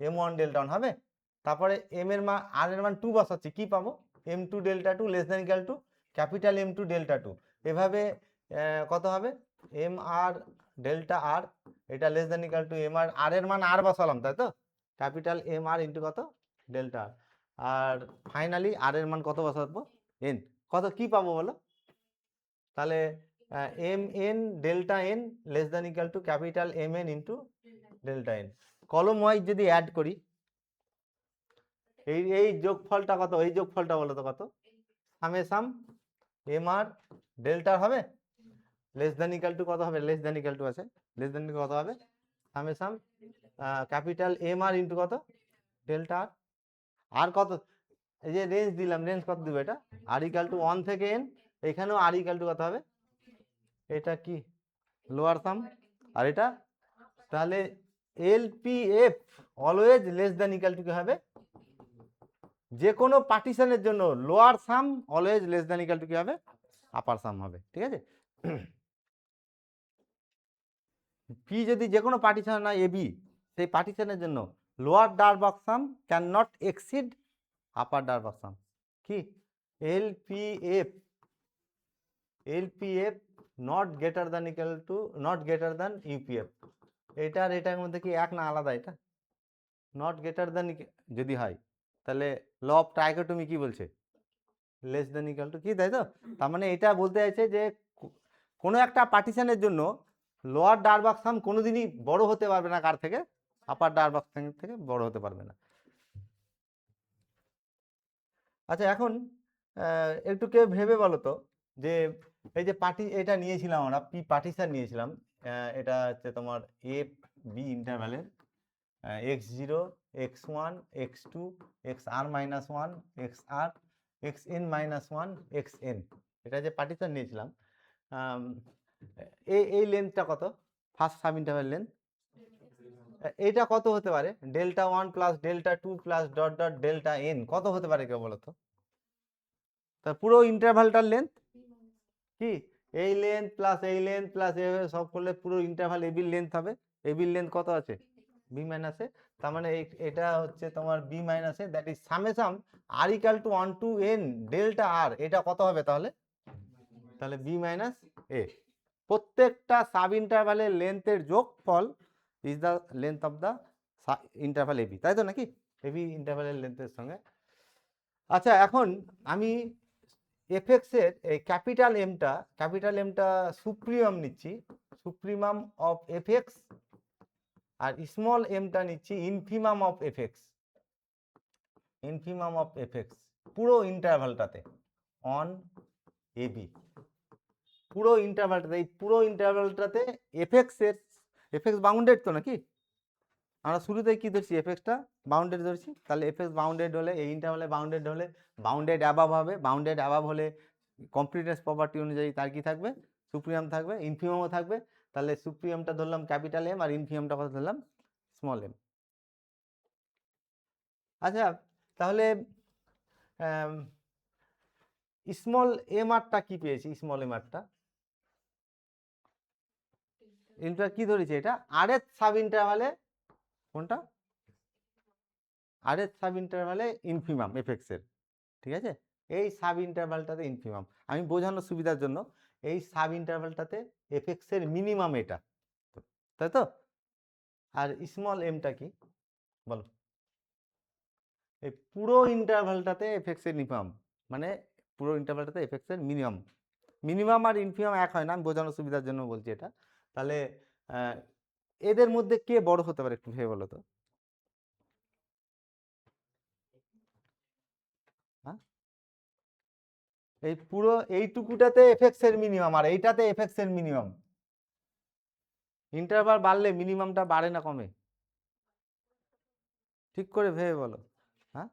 Speaker 1: এম ওয়ান ডেল্টা ওয়ান হবে। তারপরে এম এর মান, আর এর মান টু বসাচ্ছি, কি পাবো, m two delta two less than equal to capital m two delta two. এভাবে কত হবে, এম আর ডেল্টা আর, এটা less than equal to m r, r এর মান আর বসালাম তাই তো, ক্যাপিটাল এম আর ইন্টু কত ডেল্টা আর, আর ফাইনালি আর এর মান কত বসাবো, এন, কত কি পাবো বলো, তাহলে m n delta n less than equal to capital m n into delta n. Column wise যদি অ্যাড করি, এই যোগফলটা কত, এই যোগফলটা বলো তো কত, সামেসাম এম আর ডেল্টা হবে লেস দ্যান ইকুয়াল টু কত হবে, লেস দ্যান ইকুয়াল টু আছে, লেস দ্যান কত হবে, সামেসাম ক্যাপিটাল এম আর ইন্টু কত ডেল্টা আর, আর কত, এই যে রেঞ্জ দিলাম, রেঞ্জ কত দিব, এটা আর ইকুয়াল টু ওয়ান থেকে এন, এখানেও আর ইকুয়াল টু কত হবে, এটা কি লোয়ার সাম, আর এটা তাহলে LPF always less than equal to কি হবে, যে কোনো পার্টিশনের জন্য lower some always less than equal to কি হবে, আপার সাম হবে, ঠিক আছে। পি যদি যে কোনো পার্টিশন না এবি, সেই পার্টিশনের জন্য lower Darboux sum cannot exceed upper Darboux sum, কি LPF, LPF not greater than equal to, not greater than UPF, এটার এটার মধ্যে কি এক না আলাদা, এটা নট গ্রেটার দ্যান যদি হয় তাহলে ল অফ ট্রাইকোটমি কি বলছে, লেস দ্যান ইকুয়াল টু কি, তাই তো। তার মানে এটা বলতে চাইছে যে কোনো একটা পার্টিশনের জন্য লোয়ার ডারবক্স সাম কোনোদিনই বড় হতে পারবে না কার থেকে, আপার ডারবক্স সাম থেকে বড় হতে পারবে না। আচ্ছা, এখন একটু কেউ ভেবে বলো তো, যে এই যে এটা নিয়েছিলাম আমরা, পি পার্টিশন নিয়েছিলাম, এটা হচ্ছে তোমার এফ বি ইন্টারভ্যালের x zero, x one, x two, x আর minus one, x r, x N minus one, x n, এটা যে পার্টিশন নিয়েছিলাম, এই লেন্থটা কত, ফার্স্ট সাব ইন্টারভ্যাল লেন্থ, এইটা কত হতে পারে, delta one plus delta two plus dot dot delta n, কত হতে পারে কেউ বলো তো, তা পুরো ইন্টারভ্যালটার লেন্থ কি, এই লেন্থ প্লাস এই লেন্থ প্লাস এইভাবে সব করলে পুরো ইন্টারভ্যাল এবির লেন্থ হবে, এবির লেন্থ কত আছে, বি মাইনাসে, তার মানে এটা হচ্ছে তোমার বি মাইনাসে, that is summation r equal to one to n delta r, এটা কত হবে তাহলে, তাহলে বি মাইনাস এ, প্রত্যেকটা সাব ইন্টারভ্যালের লেন্থের যোগফল is the length of the interval AB, তাই তো নাকি, এবি ইন্টারভ্যালের লেন্থের সঙ্গে। আচ্ছা, এখন আমি এফএক্স এর এই ক্যাপিটাল এমটা সুপ্রিমাম নিচ্ছি, সুপ্রিমাম অফ এফএক্স, আর স্মল এমটা নিচ্ছি infimum of f x, infimum of f x পুরো ইন্টারভ্যালটাতে অন এবি, পুরো ইন্টারভ্যালটাতে, এই পুরো ইন্টারভ্যালটাতে এফএক্স বাউন্ডেড তো নাকি, আমরা শুরুতে কি ধরছি, এফএক্সটা বাউন্ডেড ধরছি, তাহলে এফএক্স বাউন্ডেড হলে এই ইন্টারভ্যালে বাউন্ডেড হলে বাউন্ডেড অ্যাবাভ হবে, বাউন্ডেড অ্যাবাভ হলে কমপ্লিটনেস প্রপার্টি অনুযায়ী তার কি থাকবে, সুপ্রিমাম থাকবে, ইনফিমামও থাকবে, তাহলে সুপ্রিয়ামটা ধরলাম ক্যাপিটাল এম আর ইনফিমামটা কত ধরলাম স্মল এম। আচ্ছা তাহলে স্মল এম আরটা কি পেয়েছি? স্মল এম আরটা কি ধরেছি? এটা আর এর সাব ইন্টারভালে কোনটা? আর এর সাব ইন্টারভালে ইনফিমাম এফএক্স এর, ঠিক আছে? এই সাব ইন্টারভালটাতে ইনফিমাম, আমি বোঝানোর সুবিধার জন্য এই সাব ইন্টারভালটাতে এফএক্স এর মিনিমাম এটা, তাই তো? আর স্মল এমটা কি বলো? এই পুরো ইন্টারভালটাতে এফএক্স এর মিনিমাম, মানে পুরো ইন্টারভালটাতে এফএক্স এর মিনিমাম। মিনিমাম আর ইনফিমাম এক হয় না, আমি বোঝানোর সুবিধার জন্য বলছি এটা। তাহলে এদের মধ্যে কে বড় হতে পারে একটু ভেবে বলো তো? হ্যাঁ, এই পুরো এইটুকুটাতে এফএক্স এর মিনিমাম আর এইটাতে এফএক্স এর মিনিমাম। ইন্টারভাল বাড়লে মিনিমামটা বাড়ে না কমে? ঠিক করে ভেবে বলো। হ্যাঁ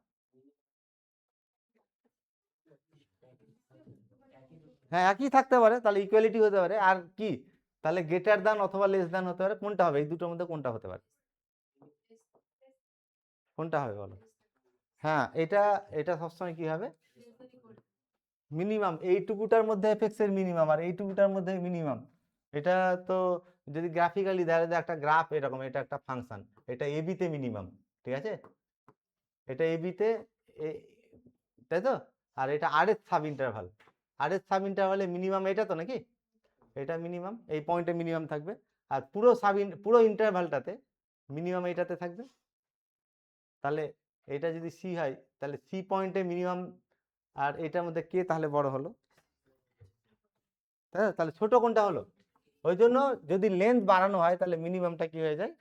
Speaker 1: হ্যাঁ, একই থাকতে পারে, তাহলে ইকুয়ালিটি হতে পারে। আর কি তাহলে গ্রেটার দ্যান অথবা লেস দ্যান হতে পারে, কোনটা হবে এই দুটোর মধ্যে? কোনটা হতে পারে? কোনটা হবে বলো? হ্যাঁ, এটা এটা সবসময় কি হবে? মিনিমাম। এইটুকুটার মধ্যে এফএক্স এর মিনিমাম আর এইটুকুটার মধ্যে মিনিমাম। এটা তো যদি গ্রাফিক্যালি দেখা যায় একটা গ্রাফ এরকম, এটা একটা ফাংশন, এটা এবি তে মিনিমাম, ঠিক আছে? এটা এবি তে, তাই তো? আর এটা আর এর সাব ইন্টারভাল, আর এর সাব ইন্টারভালে মিনিমাম এটা তো নাকি? এটা মিনিমাম, এই পয়েন্টে মিনিমাম থাকবে। আর পুরো পুরো ইন্টারভালটাতে মিনিমাম এইটাতে থাকবে। তাহলে এটা যদি সি হয় তাহলে সি পয়েন্টে মিনিমাম, আর এটার মধ্যে কে তাহলে বড় হলো? তাই তাহলে ছোট কোনটা হলো? ওই জন্য যদি লেন্থ বাড়ানো হয় তাহলে মিনিমামটা কি হয়ে যায়?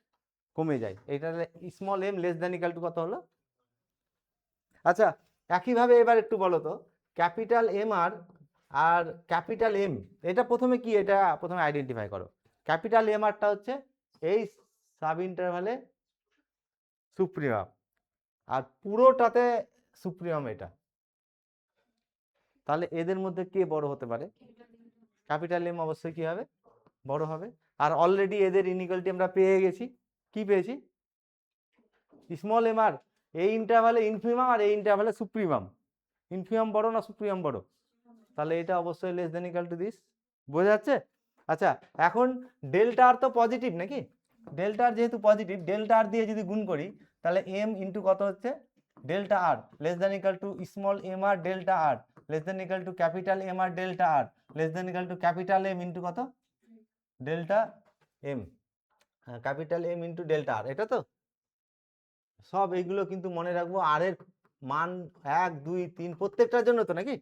Speaker 1: কমে যায়। এটা small m less than equal to কত হলো? আচ্ছা একইভাবে এবার একটু বলো তো, ক্যাপিটাল এম আর ক্যাপিটাল এম, এটা প্রথমে কি, এটা প্রথমে আইডেন্টিফাই করো। ক্যাপিটাল এম আরটা হচ্ছে এই সাব ইন্টারভালে সুপ্রিমাম, আর পুরোটাতে সুপ্রিমাম এটা। তাহলে এদের মধ্যে কে বড় হতে পারে? ক্যাপিটাল এম অবশ্যই কি হবে? বড় হবে। আর অলরেডি এদের ইনইকুয়ালিটি আমরা পেয়ে গেছি। কি পেয়েছি? স্মল এম আর এই ইন্টারভালে ইনফিমাম আর এই ইন্টারভালে সুপ্রিমাম। ইনফিমাম বড় না সুপ্রিমাম বড়? তাহলে এটা অবশ্যই less than equal to this. বোঝা যাচ্ছে? আচ্ছা এখন ডেল্টা আর তো পজিটিভ নাকি? ডেল্টা আর যেহেতু পজিটিভ, ডেল্টা আর দিয়ে যদি গুণ করি তাহলে এম ইন্টু কত হচ্ছে? Delta R less than equal to small M R delta R less than equal to capital M R delta R less than equal to capital M into কত? Delta m. Capital M into delta r, এটা তো সব এইগুলো কিন্তু মনে রাখবো আর এর মান 1 2 3 প্রত্যেকটার জন্য তো নাকি?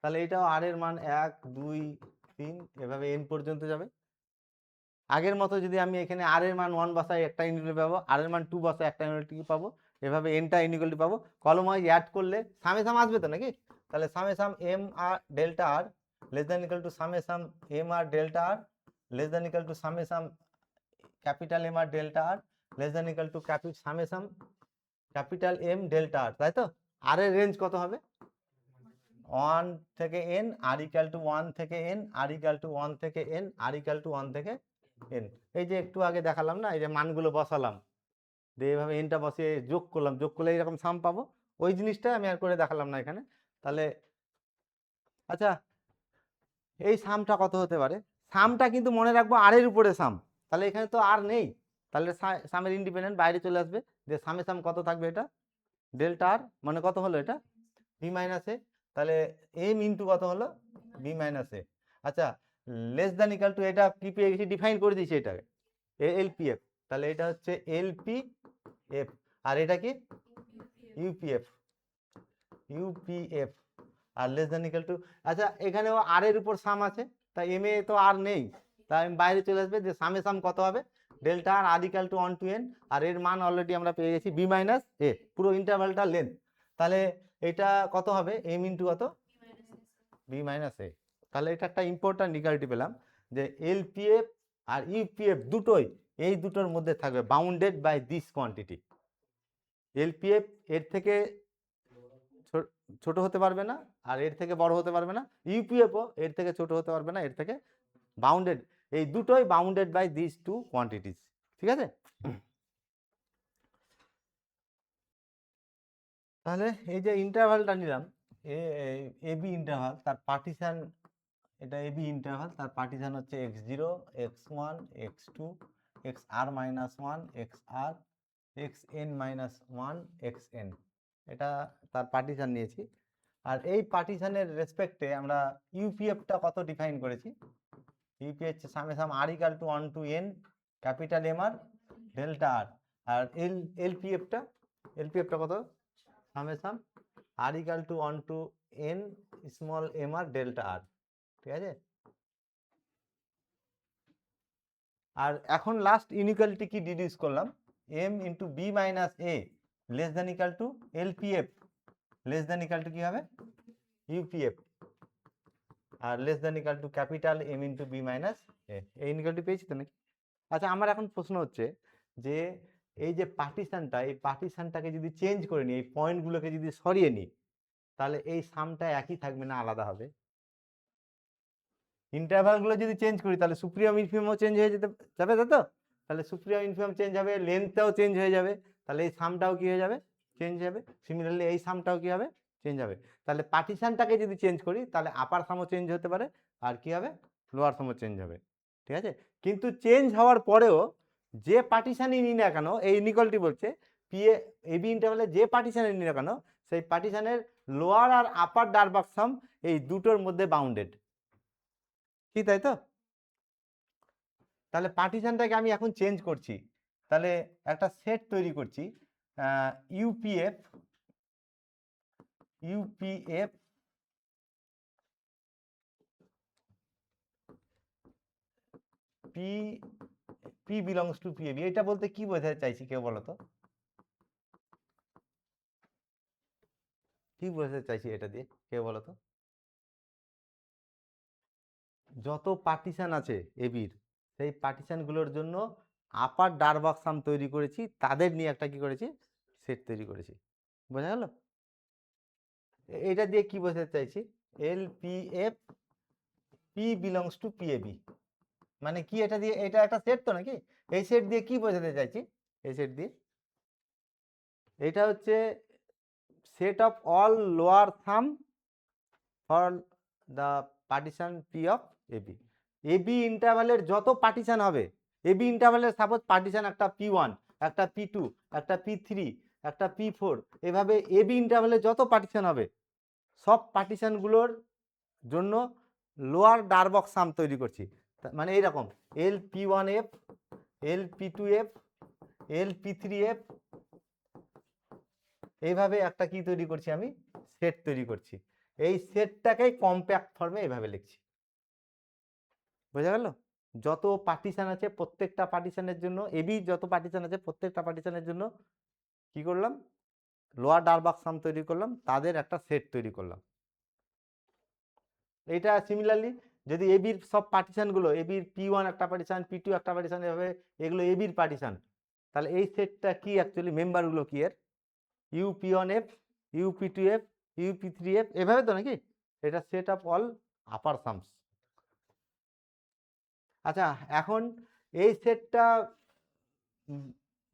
Speaker 1: তাহলে এটাও আর এর মান 1 2 3 এভাবে এন পর্যন্ত যাবে। আগের মতো যদি আমি এখানে আর এর মান 1 বসাই একটা ইনইকুয়ালিটি পাবো, আর এর মান 2 বসাই একটা ইনইকুয়ালিটি পাবো, এভাবে এনটা ইনইকুয়ালিটি পাবো। কলম ওয়াইজ অ্যাড করলে সামে সাম আসবে তো নাকি? তাহলে summation M R delta R less than equal to summation M R delta R less than equal to summation capital M R delta R less than equal to summation capital M delta আর, তাই তো? আর এর range কত হবে? 1 থেকে n, R equal to 1 থেকে n, R equal to 1 থেকে n, R equal to 1 থেকে n। এই যে একটু আগে দেখালাম না, এই যে মানগুলো বসালাম, দিয়ে এইভাবে এনটা বসিয়ে যোগ করলাম, যোগ করলে এইরকম সাম পাবো। ওই জিনিসটা আমি আর করে দেখালাম না এখানে। তাহলে আচ্ছা এই সামটা কত হতে পারে? সামটা কিন্তু মনে রাখবো আর এর উপরে সাম, তাহলে এখানে তো আর নেই, তাহলে সামের ইন্ডিপেন্ডেন্ট বাইরে চলে আসবে, যে সামে সাম কত থাকবে? এটা ডেল্টা আর, মানে কত হলো এটা? B minus A. তাহলে এম ইন্টু কত হলো? B minus A. আচ্ছা লেস দ্যান ইকাল টু, এটা কি পেয়ে গেছি? ডিফাইন করে দিয়েছি এটাকে এলপিএফ। তাহলে এটা হচ্ছে এলপিএফ, আর এটা কি? ইউপিএফ। ইউপিএফ আর লেস দ্যান ইকাল টু, আচ্ছা এখানেও আর এর উপর সাম আছে, তাই এম এ তো আর নেই, তাই আমি বাইরে চলে আসবে, যে সামে সাম কত হবে? Delta R r equal to 1 to n, আর এর মান অলরেডি আমরা পেয়ে গেছি বি মাইনাস এ, পুরো ইন্টারভালটা লেন্থ। তাহলে এটা কত হবে? এম ইন্টু কত? B minus A. তাহলে এটা একটা ইম্পর্টেন্ট ইকুয়ালিটি পেলাম, যে এলপিএফ আর ইউপিএফ দুটোই এই দুটোর মধ্যে থাকবে, bounded by this quantity. LPF এর থেকে ছোট হতে পারবে না, আর এর থেকে বড় হতে পারবে না। ইউপিএফও এর থেকে ছোট হতে পারবে না, এর থেকে বাউন্ডেড। এই দুটোই bounded by this two quantities, ঠিক আছে। তাহলে এই যে ইন্টারভালটা নিলাম, এবি ইন্টারভাল, তার পার্টিশন, এটা এবি ইন্টারভাল, তার পার্টিশন হচ্ছে x0, x1, x2, xr-1, xr, xn-1, xn, এটা তার পার্টিশন নিয়েছি। আর এই পার্টিশনের রেসপেক্টে আমরা ইউপিএফটা কত ডিফাইন করেছি, ইউপিএফ হচ্ছে summation r equal to 1 to n capital M R delta আর। আর এলপিএফটা কত, summation r equal to 1 to n small M R delta R, ঠিক আছে। আর এখন লাস্ট ইনইকুয়ালিটি কি ডিডিউস করলাম, m into B minus A less than equal to LPF less than equal to কি হবে, ইউপিএফ, আর less than equal to capital M into B minus A. এই ইনইকুয়ালিটি পেয়েছি তো নাকি? আচ্ছা, আমার এখন প্রশ্ন হচ্ছে যে এই যে পার্টিশনটা, এই পার্টিশনটাকে যদি চেঞ্জ করে নিই, এই পয়েন্টগুলোকে যদি সরিয়ে নিই, তাহলে এই সামটা একই থাকবে না আলাদা হবে? ইন্টারভালগুলো যদি চেঞ্জ করি তাহলে সুপ্রিয়াম ইনফিমামও চেঞ্জ হয়ে যেতে যাবে, তাই তো? তাহলে সুপ্রিয়াম ইনফিমাম চেঞ্জ হবে, লেন্থটাও চেঞ্জ হয়ে যাবে, তাহলে এই সামটাও কি হয়ে যাবে, চেঞ্জ হবে। সিমিলারলি এই সামটাও কি হবে, চেঞ্জ হবে। তাহলে পার্টিশনটাকে যদি চেঞ্জ করি তাহলে আপার সামও চেঞ্জ হতে পারে, আর কি হবে, লোয়ার সামও চেঞ্জ হবে, ঠিক আছে। কিন্তু চেঞ্জ হওয়ার পরেও যে পার্টিশনই নিই না কেন, এই ইনইকুয়ালিটি বলছে পিএ এবি ইন্টারভালে যে পার্টিশনই নিই না কেন, সেই পার্টিশনের লোয়ার আর আপার ডারবাক সাম এই দুটোর মধ্যে বাউন্ডেড, কি তাই তো? তাহলে পার্টিশনটাকে আমি এখন চেঞ্জ করছি, তাহলে একটা সেট তৈরি করছি, UPF UPF P P belongs to PAB. এটা বলতে কি বোঝাতে চাইছি কেউ বলো তো, কি বোঝাতে চাইছি এটা দিয়ে, কেউ বলো তো? যত পার্টিশন আছে এবির, সেই পার্টিশনগুলোর জন্য আপার ডারবাক সাম তৈরি করেছি, তাদের নিয়ে একটা কি করেছি, সেট তৈরি করেছি, বোঝা গেল? এটা দিয়ে কি বোঝাতে চাইছি, L P F P belongs to PAB, মানে কি, এটা দিয়ে, এটা একটা সেট তো নাকি, এই সেট দিয়ে কি বোঝাতে চাইছি, এই সেট দিয়ে এটা হচ্ছে set of all lower sum for the partition P of A B. A B ইন্টারভালের যত পার্টিশন হবে, এবি ইন্টারভালের সাপোজ পার্টিশন একটা P1, একটা P2, একটা P3, একটা P4, এভাবে এবি ইন্টারভালের যত পার্টিশন হবে, সব পার্টিশনগুলোর জন্য লোয়ার ডারবক সাম তৈরি করছি। মানে এইরকম LP1F, LP2F, LP3F, এইভাবে একটা কি তৈরি করছি, আমি সেট তৈরি করছি। এই সেটটাকে কম্প্যাক্ট ফর্মে এইভাবে লিখছি, বোঝা গেল? যত পার্টিশন আছে প্রত্যেকটা পার্টিশনের জন্য, এবি যত পার্টিশন আছে প্রত্যেকটা পার্টিশনের জন্য কি করলাম, লোয়ার ডারবাক সাম তৈরি করলাম, তাদের একটা সেট তৈরি করলাম। এইটা সিমিলারলি যদি এবির সব পার্টিশনগুলো, এবির P1 একটা পার্টিশন, P2 একটা পার্টিশন, এভাবে এগুলো এবির পার্টিশন, তাহলে এই সেটটা কি অ্যাকচুয়ালি, মেম্বারগুলো কি এর, UP1F, UP2F, UP3F, এভাবে তো নাকি, এটা set of all upper sums. আচ্ছা, এখন এই সেটটা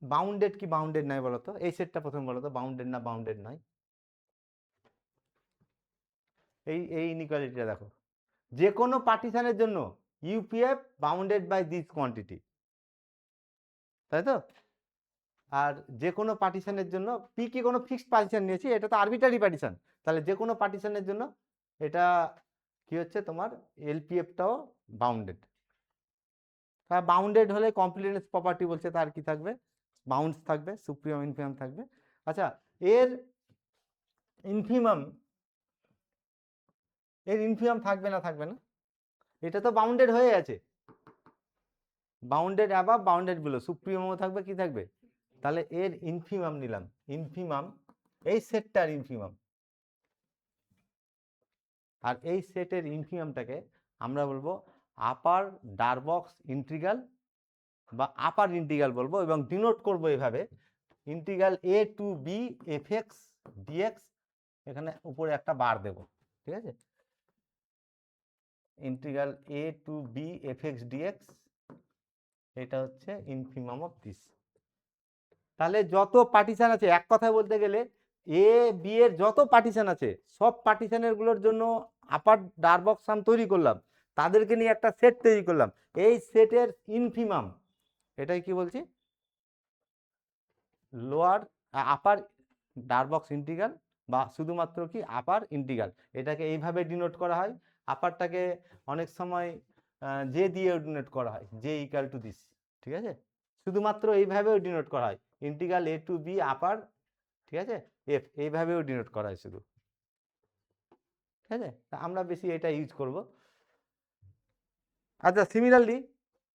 Speaker 1: বাউন্ডেড কি বাউন্ডেড নয় বলো তো, এই সেটটা প্রথম বলো তো, বাউন্ডেড না বাউন্ডেড নয়? এই ইনইকুয়ালিটিটা দেখো, যে কোনো পার্টিশনের জন্য UPF bounded by this quantity, তাই তো? আর যে কোনো পার্টিশনের জন্য পি কি কোনো ফিক্সড পার্টিশন নিয়েছি, এটা তো আরবিটারি পার্টিশন, তাহলে যে কোনো পার্টিশনের জন্য এটা কি হচ্ছে তোমার, এলপিএফটাও বাউন্ডেড। বাউন্ডেড হলে কমপ্লিটনেস প্রপার্টি বলছে, তার কি থাকবে, বাউন্ডস থাকবে, সুপ্রিয়াম ইনফিমাম থাকবে। আচ্ছা, এর ইনফিমাম, এর ইনফিমাম থাকবে না, থাকবে না? এটা তো বাউন্ডেড হয়ে আছে, বাউন্ডেড অ্যাবাভ, বাউন্ডেড বিলো, সুপ্রিমামও থাকবে, কি থাকবে, তাহলে এর ইনফিমাম নিলাম, ইনফিমাম এই সেটটার ইনফিমাম, আর এই সেটের ইনফিমামটাকে আমরা বলবো আপার ডারবক্স ইন্টিগ্রাল বা আপার ইন্টিগ্রাল বলবো, এবং ডিনোট করবো এভাবে, integral a to b fx dx, এখানে উপরে একটা বার দেব, ঠিক আছে। Integral A to B F X dx, এটা হচ্ছে ইনফিমাম অফ দিস। তাহলে যত পার্টিশন আছে, এক কথায় বলতে গেলে এ বি এর যত পার্টিশন আছে সব পার্টিশনের গুলোর জন্য আপার ডারবক্স সাম তৈরি করলাম, তাদেরকে নিয়ে একটা সেট তৈরি করলাম, এই সেটের ইনফিমাম, এটাই কি বলছি, লোয়ার আপার ডারবক্স ইন্টিগ্রাল, বা শুধুমাত্র কি আপার ইন্টিগ্রাল, এটাকে এইভাবে ডিনোট করা হয়। আপারটাকে অনেক সময় জে দিয়ে ডিনোট করা হয়, জে ইকুয়াল টু দিস, ঠিক আছে, শুধুমাত্র এইভাবেও ডিনোট করা হয়, ইন্টিগ্রাল এ টু বি আপার, ঠিক আছে, এফ, এইভাবেও ডিনোট করা হয় শুধু, ঠিক আছে, আমরা বেশি এটা ইউজ করব। আচ্ছা, সিমিলারলি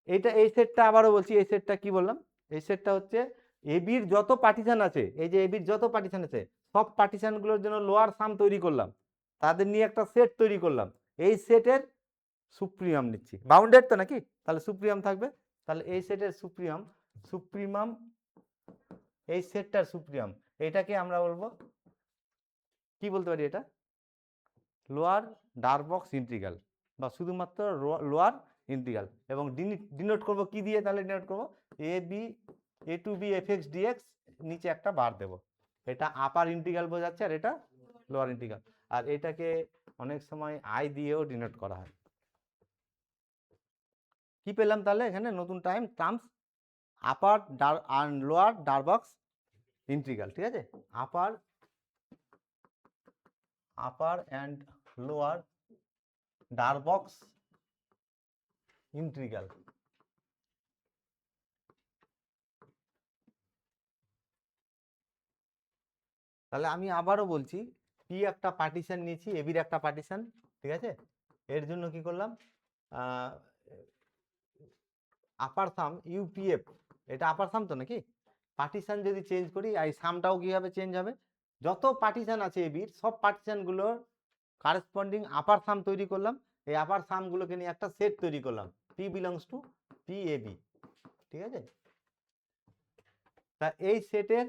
Speaker 1: এইটা, এই সেটটা আবারও বলছি, এই সেটটা কি বললাম, এই সেটটা হচ্ছে এবির যত পার্টিশন আছে, এই যে এবির যত পার্টিশন আছে সব পার্টিশনগুলোর জন্য লোয়ার সাম তৈরি করলাম, তাদের নিয়ে একটা সেট তৈরি করলাম, এই সেটের সুপ্রিমাম নিচ্ছি, বাউন্ডেড তো নাকি, তাহলে সুপ্রিমাম থাকবে, তাহলে এই সেটের সুপ্রিমাম, সুপ্রিমাম এই সেটটার সুপ্রিমাম, এটাকে আমরা বলবো কি বলতে পারি, এটা লোয়ার ডারবক্স ইন্টিগ্রাল, বা শুধুমাত্র লোয়ার ইন্টিগ্রাল, এবং ডিনোট করব কি দিয়ে, তাহলে ডিনোট করব A B A to B F X D X, নিচে একটা বার দেব, এটা আপার ইন্টিগ্রাল বোঝাচ্ছে, আর এটা লোয়ার ইন্টিগ্রাল, আর এটাকে অনেক সময় আই দিয়েও ডিনোট করা হয়। কি পেলাম তাহলে এখানে নতুন টার্মস, আপার আর লোয়ার ডারবক্স ইন্টিগ্রাল, ঠিক আছে, upper and lower Darboux integral. তাহলে আমি আবারও বলছি, পি একটা পার্টিশন নিয়েছি, এবির একটা পার্টিশন, ঠিক আছে, এর জন্য কি করলাম, আপার সাম ইউপিএফ, এটা আপার সাম তো নাকি, পার্টিশন যদি চেঞ্জ করি এই সামটাও কিভাবে চেঞ্জ হবে, যত পার্টিশন আছে এবির সব পার্টিশনগুলোর কারেসপন্ডিং আপার সাম তৈরি করলাম, এই আপার সামগুলোকে নিয়ে একটা সেট তৈরি করলাম, P belongs to P A B, ঠিক আছে, তা এই সেটের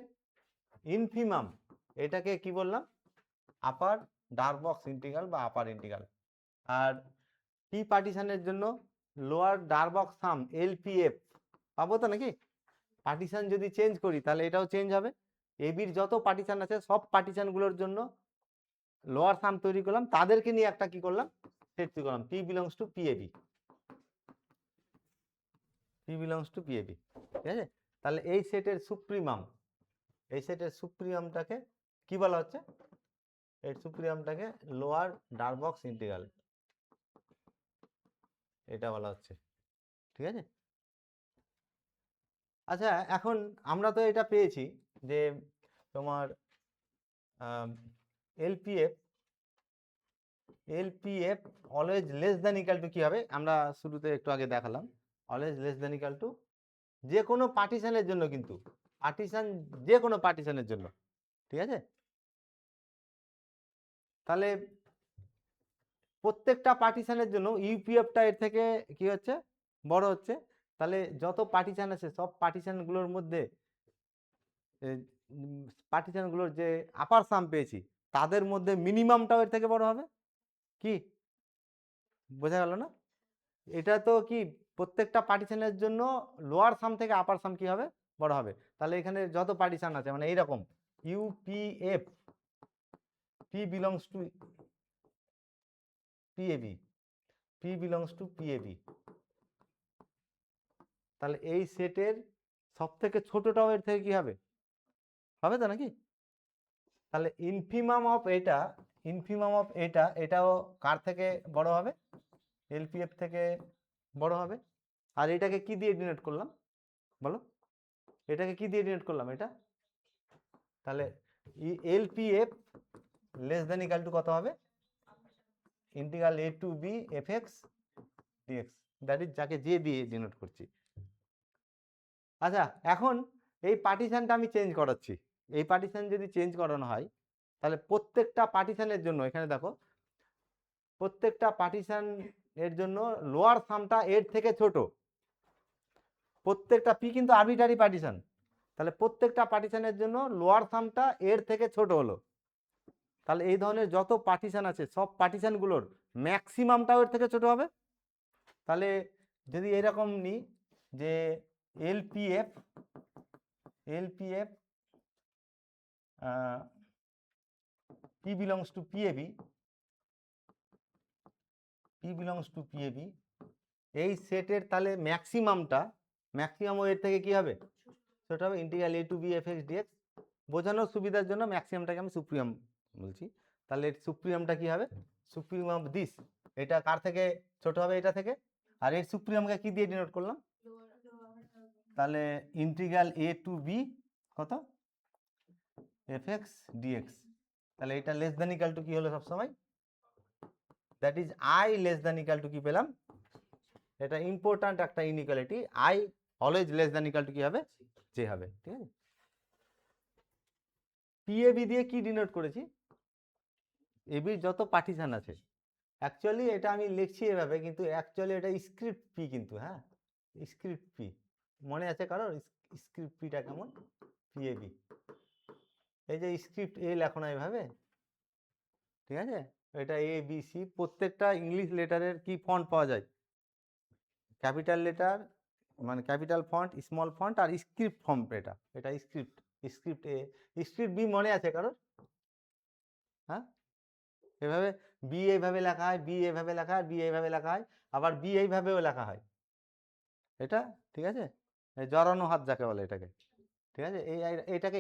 Speaker 1: ইনফিমাম, এটাকে কি বললাম, আপার ডারবক্স ইন্টিগ্রাল বা আপার ইন্টিগ্রাল, আর পি পার্টিশনের জন্য লোয়ার ডারবক্স সাম এলপিএফ পাবো তো নাকি, পার্টিশন যদি চেঞ্জ করি তাহলে এটাও চেঞ্জ হবে, এবির যত পার্টিশন আছে সব পার্টিশনগুলোর জন্য লোয়ার সাম তৈরি করলাম, তাদেরকে নিয়ে একটা কি করলাম, সেট তৈরি করলাম, P belongs to P A B, P belongs to P A B, ঠিক আছে, তাহলে এই সেটের সুপ্রিমাম, এই সেটের সুপ্রিমামটাকে কি বলা হচ্ছে, এই সুপ্রিমামটাকে লোয়ার ডারবক্স ইন্টিগ্রাল, এটা বলা হচ্ছে, ঠিক আছে। আচ্ছা, এখন আমরা তো এটা পেয়েছি যে তোমার LPF always less than equal to কি হবে, আমরা শুরুতে একটু আগে দেখালাম, always less than equal two যে কোনো পার্টিশনের জন্য, কিন্তু পার্টিশন যে কোনো পার্টিশনের জন্য, ঠিক আছে, তাহলে প্রত্যেকটা পার্টিশনের জন্য ইউপিএফটা এর থেকে কি হচ্ছে, বড় হচ্ছে, তাহলে যত পার্টিশন আছে সব পার্টিশনগুলোর মধ্যে পার্টিশনগুলোর যে আপার সাম পেয়েছি তাদের মধ্যে মিনিমামটাও এর থেকে বড় হবে, কি বোঝা গেল না, এটা তো কি প্রত্যেকটা পার্টিশনের জন্য লোয়ার সাম থেকে আপার সাম কি হবে, বড় হবে, তাহলে এখানে যত পার্টিশন আছে মানে এইরকম UPF P belongs to P A B, P belongs to PAB, তাহলে এই সেটের সব থেকে ছোটটাও এর থেকে কি হবে, হবে তো নাকি, তাহলে ইনফিমাম অফ এটা, এটাও কার থেকে বড় হবে, এলপিএফ থেকে বড় হবে, আর এটাকে কি দিয়ে ডিনোট করলাম বলো, এটাকে কি দিয়ে ডিনোট করলাম, এটা, তাহলে LPF less than equal to কত হবে, integral A to B F X DX, that is যাকে জে দিয়ে ডিনোট করছি। আচ্ছা, এখন এই পার্টিশনটা আমি চেঞ্জ করাচ্ছি, এই পার্টিশন যদি চেঞ্জ করানো হয় তাহলে প্রত্যেকটা পার্টিশনের জন্য এখানে দেখো, প্রত্যেকটা পার্টিশন এর জন্য লোয়ার সামটা এর থেকে ছোট, প্রত্যেকটা পি কিন্তু আরবিটারি পার্টিশন, তাহলে প্রত্যেকটা পার্টিশনের জন্য লোয়ার সামটা এর থেকে ছোট হলো, তাহলে এই ধরনের যত পার্টিশন আছে সব পার্টিশনগুলোর ম্যাক্সিমামটাও এর থেকে ছোট হবে। তাহলে যদি এরকম নিই যে LPF P belongs to PAB, এই সেটের তাহলে ম্যাক্সিমাম এর থেকে কি হবে ছোট হবে, integral a to b fx dx। বোঝানোর সুবিধার জন্য ম্যাক্সিমামটাকে আমি সুপ্রিয়াম বলছি। তাহলে সুপ্রিয়ামটা কি হবে, সুপ্রিয়াম অফ দিস, এটা কার থেকে ছোট হবে, এটা থেকে। আর এর সুপ্রিয়ামকে কি দিয়ে ডিনোট করলাম, তাহলে ইন্টিগ্রাল a to b কত fx dx। তাহলে এটা লেস দ্যান ইকুয়াল টু কি হলো সবসময়, that is i less than equal to কি পেলাম, এটা ইম্পর্ট্যান্ট একটা inequality, i always less than equal to কি হবে, যে হবে। ঠিক আছে, পিএবি দিয়ে কি ডিনোট করেছি, এবির যত পার্টিশন আছে। অ্যাকচুয়ালি এটা আমি লিখছি এভাবে, কিন্তু অ্যাকচুয়ালি এটা স্ক্রিপ্ট পি, কিন্তু হ্যাঁ স্ক্রিপ্ট পি মনে আছে কারোর, স্ক্রিপ্ট পিটা কেমন, পিএবি, এই যে স্ক্রিপ্ট এ লেখো না এভাবে, ঠিক আছে। এটা এ বি সি, প্রত্যেকটা ইংলিশ লেটারের কি ফন্ট পাওয়া যায়, ক্যাপিটাল লেটার মানে ক্যাপিটাল ফন্ট, স্মল ফন্ট আর স্ক্রিপ্ট ফর্ম, এটা স্ক্রিপ্ট, স্ক্রিপ্ট এ, স্ক্রিপ্ট বি মনে আছে কারোর, হ্যাঁ এভাবে বি এইভাবে লেখা হয়, বি এইভাবে লেখা হয়, বি এইভাবে লেখা হয়, আবার বি এইভাবেও লেখা হয়, এটা ঠিক আছে, জড়ানো হাত যাকে বলে এটাকে, ঠিক আছে। এটাকে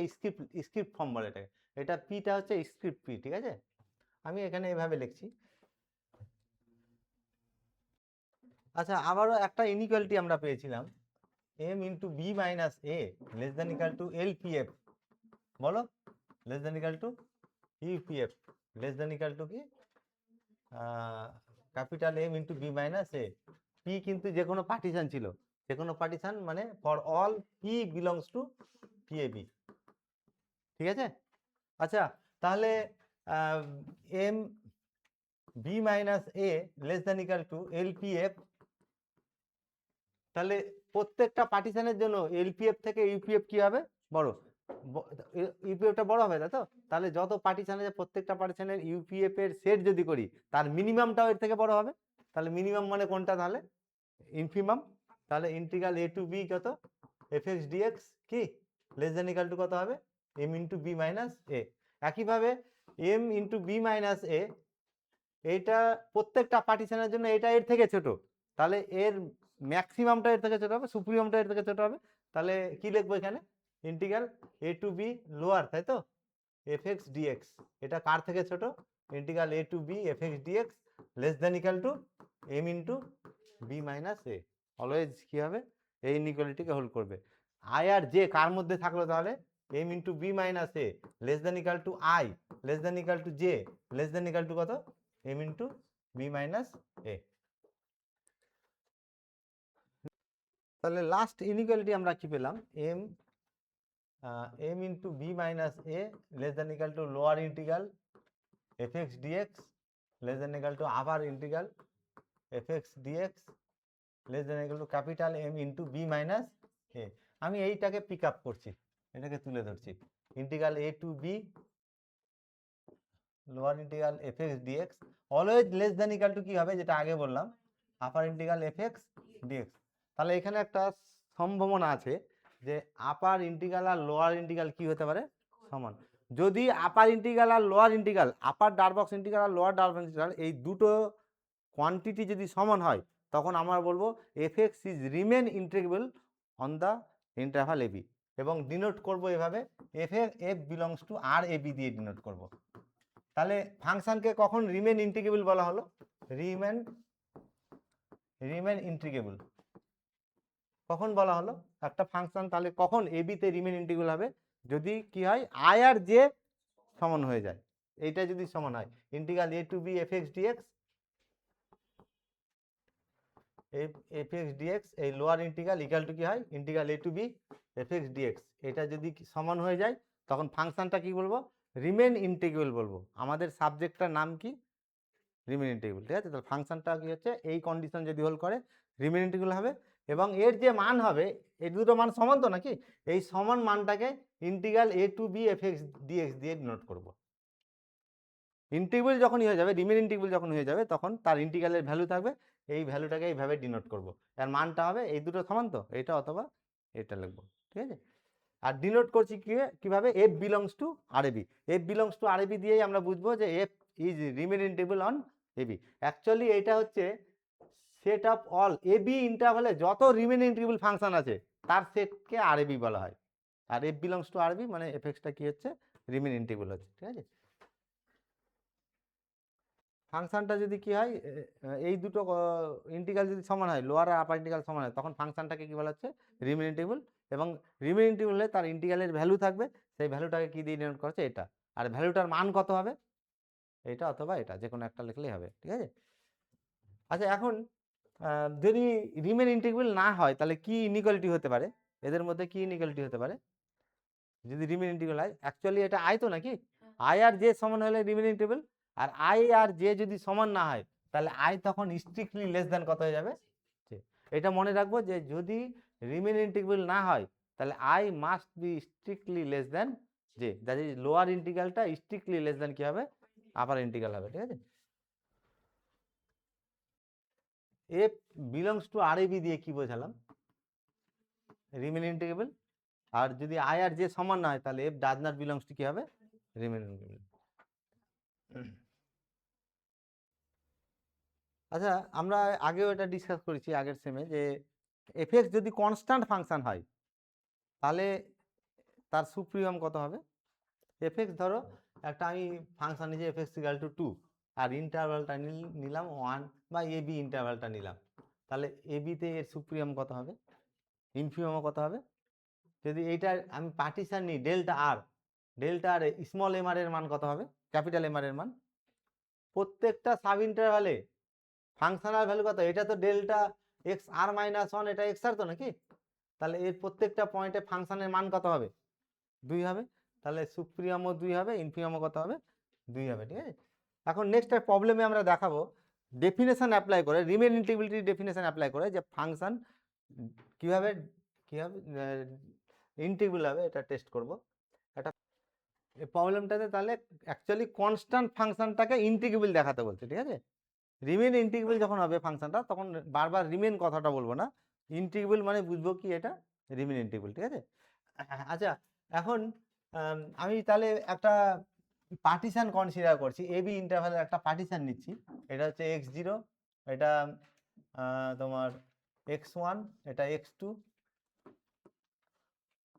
Speaker 1: স্ক্রিপ্ট ফর্ম বলে এটাকে, এটা পিটা হচ্ছে স্ক্রিপ্ট পি, ঠিক আছে। আমি এখানে এইভাবে লিখছি। আচ্ছা, আবারও একটা ইনইকুয়ালিটি আমরা পেয়েছিলাম, m into B minus A less than equal to LPF, বলো less than equal to UPF, less than equal to কি capital M into B minus A. P কিন্তু যে কোনো পার্টিশন ছিল, যে কোনো পার্টিশন মানে for all P belongs to P A B, ঠিক আছে। আচ্ছা, তাহলে M B minus A less than equal to LPF, তাহলে প্রত্যেকটা পার্টিশনের জন্য এলপিএফ থেকে ইউপিএফ কি হবে, বড়, ইউপিএফটা বড় হবে, তাই তো। তাহলে যত পার্টিশন আছে প্রত্যেকটা পার্টিশনের ইউপিএফ এর সেট যদি করি, তার মিনিমামটাও এর থেকে বড় হবে। তাহলে মিনিমাম মানে কোনটা, তাহলে ইনফিমাম। তাহলে ইন্টিগ্রাল এ টু বি কত এফএক্স ডিএক্স কি লেস দ্যান ইকাল টু কত হবে, এম ইন্টু বি মাইনাস এ। একইভাবে এম ইন্টু বি মাইনাস এ, এইটা প্রত্যেকটা পার্টিশনের জন্য এটা এর থেকে ছোট, তাহলে এর ম্যাক্সিমামটা এর থেকে ছোট হবে, সুপ্রিমামটা এর থেকে ছোট হবে। তাহলে কি লিখবো এখানে, integral A to B lower, তাই তো, এফ এক্স ডিএক্স, এটা কার থেকে ছোট, integral A to B F X dx less than equal to M into B minus A. Always কি হবে, এই ইনইকুয়ালিটিকে হোল্ড করবে। আই আর জে কার মধ্যে থাকলো, তাহলে M into B minus A less than equal to I less than equal to J less than equal to কত, M into B minus A. তাহলে লাস্ট ইনইকুয়ালিটি আমরা কি পেলাম, M into B minus A less than equal to lower integral F X dx less than equal to upper integral F X dx less than equal to capital M into B minus A. আমি এইটাকে pick up করছি, এটাকে তুলে ধরছি, integral A to B lower integral F X D X always less than equal to কি হবে, যেটা আগে বললাম, আপার ইন্টিগ্রাল এফ এক্স ডিএক্স। তাহলে এখানে একটা সম্ভাবনা আছে যে আপার ইন্টিগ্রাল আর লোয়ার ইন্টিগ্রাল কি হতে পারে, সমান। যদি আপার ইন্টিগ্রাল আর lower integral, upper Darboux integral আর লোয়ার ডারবক্স ইন্টিগ্রাল, এই দুটো কোয়ান্টিটি যদি সমান হয়, তখন আমরা বলবো F X is Riemann integrable on the interval AB, এবং ডিনোট করব এভাবে, F belongs to R AB দিয়ে ডিনোট করব। তাহলে ফাংশনকে কখন রিমেন ইন্টিগ্রেবল বলা হলো, রিমেন ইন্টিগ্রেবল কখন বলা হলো, একটা ফাংশন তাহলে কখন এবি তে রিমেন ইন্টিগ্রেবল হবে, যদি কি হয় আই আর জে সমান হয়ে যায়, এইটা যদি সমান হয়, integral A to B F X D X F X D X, এই লোয়ার ইন্টিগ্রাল ইকুয়াল টু কি হয়, integral A to B F X dx, এটা যদি সমান হয়ে যায়, তখন ফাংশনটা কি বলবো, রিমেন ইন্টিগ্রেবল বলবো। আমাদের সাবজেক্টটার নাম কি, রিমেন ইন্টিগ্রেবল, ঠিক আছে। তাহলে ফাংশনটা কি হচ্ছে, এই কন্ডিশন যদি হোল্ড করে রিমেন ইন্টিগ্রেবল হবে, এবং এর যে মান হবে, এই দুটো মান সমান তো নাকি, এই সমান মানটাকে integral A to B F X D X দিয়ে নোট করবো। ইন্টিগ্রেবল যখনই হয়ে যাবে, রিমেন ইন্টিগ্রেবল যখন হয়ে যাবে, তখন তার ইন্টিগ্রালের ভ্যালু থাকবে, এই ভ্যালুটাকে এইভাবে ডিনোট করব, এর মানটা হবে এই দুটো সমান, তো এটা অথবা এটা লিখবো, ঠিক আছে। আর ডিনোট করছি কিভাবে, F belongs to R A B, F belongs to R A B দিয়েই আমরা বুঝবো যে F is Riemann integrable on A B. Actually এটা হচ্ছে set of all A B ইন্টারভালে যত রিমেন ইন্টিগ্রেবল ফাংশন আছে তার সেটকে আর এ বি বলা হয়। আর F belongs to R B মানে এফ এক্সটা কি হচ্ছে, রিমেন ইন্টিগ্রেবল হচ্ছে, ঠিক আছে। ফাংশনটা যদি কি হয়, এই দুটো ইন্টিগ্রাল যদি সমান হয়, লোয়ার আর আপার ইন্টিগ্রাল সমান হয়, তখন ফাংশনটাকে কি বলা হচ্ছে, রিমেন ইন্টিগ্রেবল। এবং রিমেন ইন্টিগ্রেবল হলে তার ইন্টিগ্রালের ভ্যালু থাকবে, সেই ভ্যালুটাকে কি দিয়ে ডিনোট করা হচ্ছে, এটা। আর ভ্যালুটার মান কত হবে, এটা অথবা এটা, যে কোনো একটা লিখলেই হবে, ঠিক আছে। আচ্ছা, এখন যদি রিমেন ইন্টিগ্রেবল না হয় তাহলে কি ইনইকুয়ালিটি হতে পারে, এদের মধ্যে কি ইনইকুয়ালিটি হতে পারে যদি রিমেন ইন্টিগ্রেবল হয়। অ্যাকচুয়ালি এটা আই তো নাকি, আই আর জে সমান হলে রিমেন ইন্টিগ্রেবল, আর আই আর জে যদি সমান না হয় তাহলে আই তখন স্ট্রিক্টলি লেস দ্যান কত হয়ে যাবে, এটা মনে রাখবো যে যদি রিমেন ইন্টিগ্রেবল না হয় তাহলে I must be strictly less than J, that is lower ইন্টিগ্রালটা স্ট্রিক্টলি লেস দ্যান কি হবে, আপার ইন্টিগ্রাল হবে, ঠিক আছে। F belongs to R A B দিয়ে কি বোঝালাম, রিমেন ইন্টিগ্রেবল। আর যদি আই আর জে সমান না হয় তাহলে F does not belongs two কি হবে, রিমেন ইন্টিগ্রেবল। আচ্ছা, আমরা আগেও এটা ডিসকাস করেছি আগের সেমে, যে এফ এক্স যদি কনস্ট্যান্ট ফাংশন হয় তাহলে তার সুপ্রিমাম কত হবে। এফ এক্স ধরো একটা আমি ফাংশন নিয়েছি এফ এক্স ইকুয়াল টু 2, আর ইন্টারভালটা নিলাম 1, বা এ বি ইন্টারভালটা নিলাম, তাহলে এ বিতে এর সুপ্রিমাম কত হবে, ইনফিমাম কত হবে। যদি এইটার আমি পার্টিশন নিই ডেল্টা আর স্মল এম আর এর মান কত হবে, ক্যাপিটাল এম আর এর মান। প্রত্যেকটা সাব ইন্টারভালে ফাংশনাল ভ্যালু কত, এটা তো ডেল্টা এক্স আর মাইনাস 1, এটা এক্স আর তো নাকি, তাহলে এর প্রত্যেকটা পয়েন্টে ফাংশনের মান কত হবে, 2 হবে। তাহলে সুপ্রিমামও 2 হবে, ইনফিমামও কত হবে, 2 হবে, ঠিক আছে। এখন নেক্সট প্রবলেমে আমরা দেখাবো ডেফিনেশন অ্যাপ্লাই করে, রিমেন ইন্টিগ্রেবিলিটি ডেফিনেশন অ্যাপ্লাই করে, যে ফাংশন কিভাবে কিভাবে ইন্টিগ্রেবল হবে, এটা টেস্ট করব। একটা এই প্রবলেমটাতে তাহলে অ্যাকচুয়ালি কনস্ট্যান্ট ফাংশনটাকে ইন্টিগ্রেবল দেখাতে বলছে, ঠিক আছে। রিমেন ইন্টিগ্রেবল যখন হবে ফাংশনটা, তখন বারবার রিমেন কথাটা বলবো না, ইন্টিগ্রেবল মানে বুঝবো কি এটা রিমেন ইন্টিগ্রেবল, ঠিক আছে। আচ্ছা, এখন আমি তাহলে একটা পার্টিশন কনসিডার করছি, এ বি ইন্টারভালের একটা পার্টিশন নিচ্ছি, এটা হচ্ছে x0, এটা তোমার x1, এটা x2,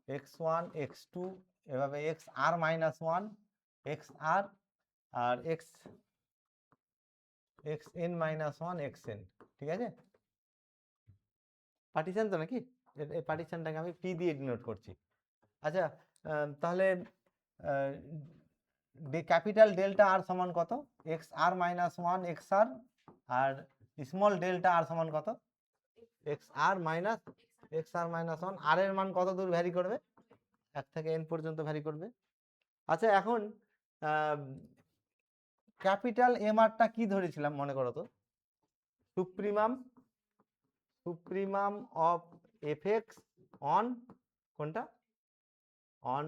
Speaker 1: x1 x2, এভাবে এক্স আর মাইনাস 1, এক্স আর, আর x N minus 1, X N, ঠিক আছে। পার্টিশন তো নাকি, এই পার্টিশনটাকে আমি পি দিয়ে ডিনোট করছি। আচ্ছা, তাহলে ক্যাপিটাল ডেল্টা আর সমান কত, এক্স আর মাইনাস 1 এক্স আর, আর স্মল ডেল্টা আর সমান কত, এক্স আর মাইনাস 1, আর এর মান কত দূর ভ্যারি করবে, 1 থেকে n পর্যন্ত ভ্যারি করবে। আচ্ছা, এখন ক্যাপিটাল এম আরটা কি ধরেছিলাম মনে করো তো, supremum of F X on কোনটা, অন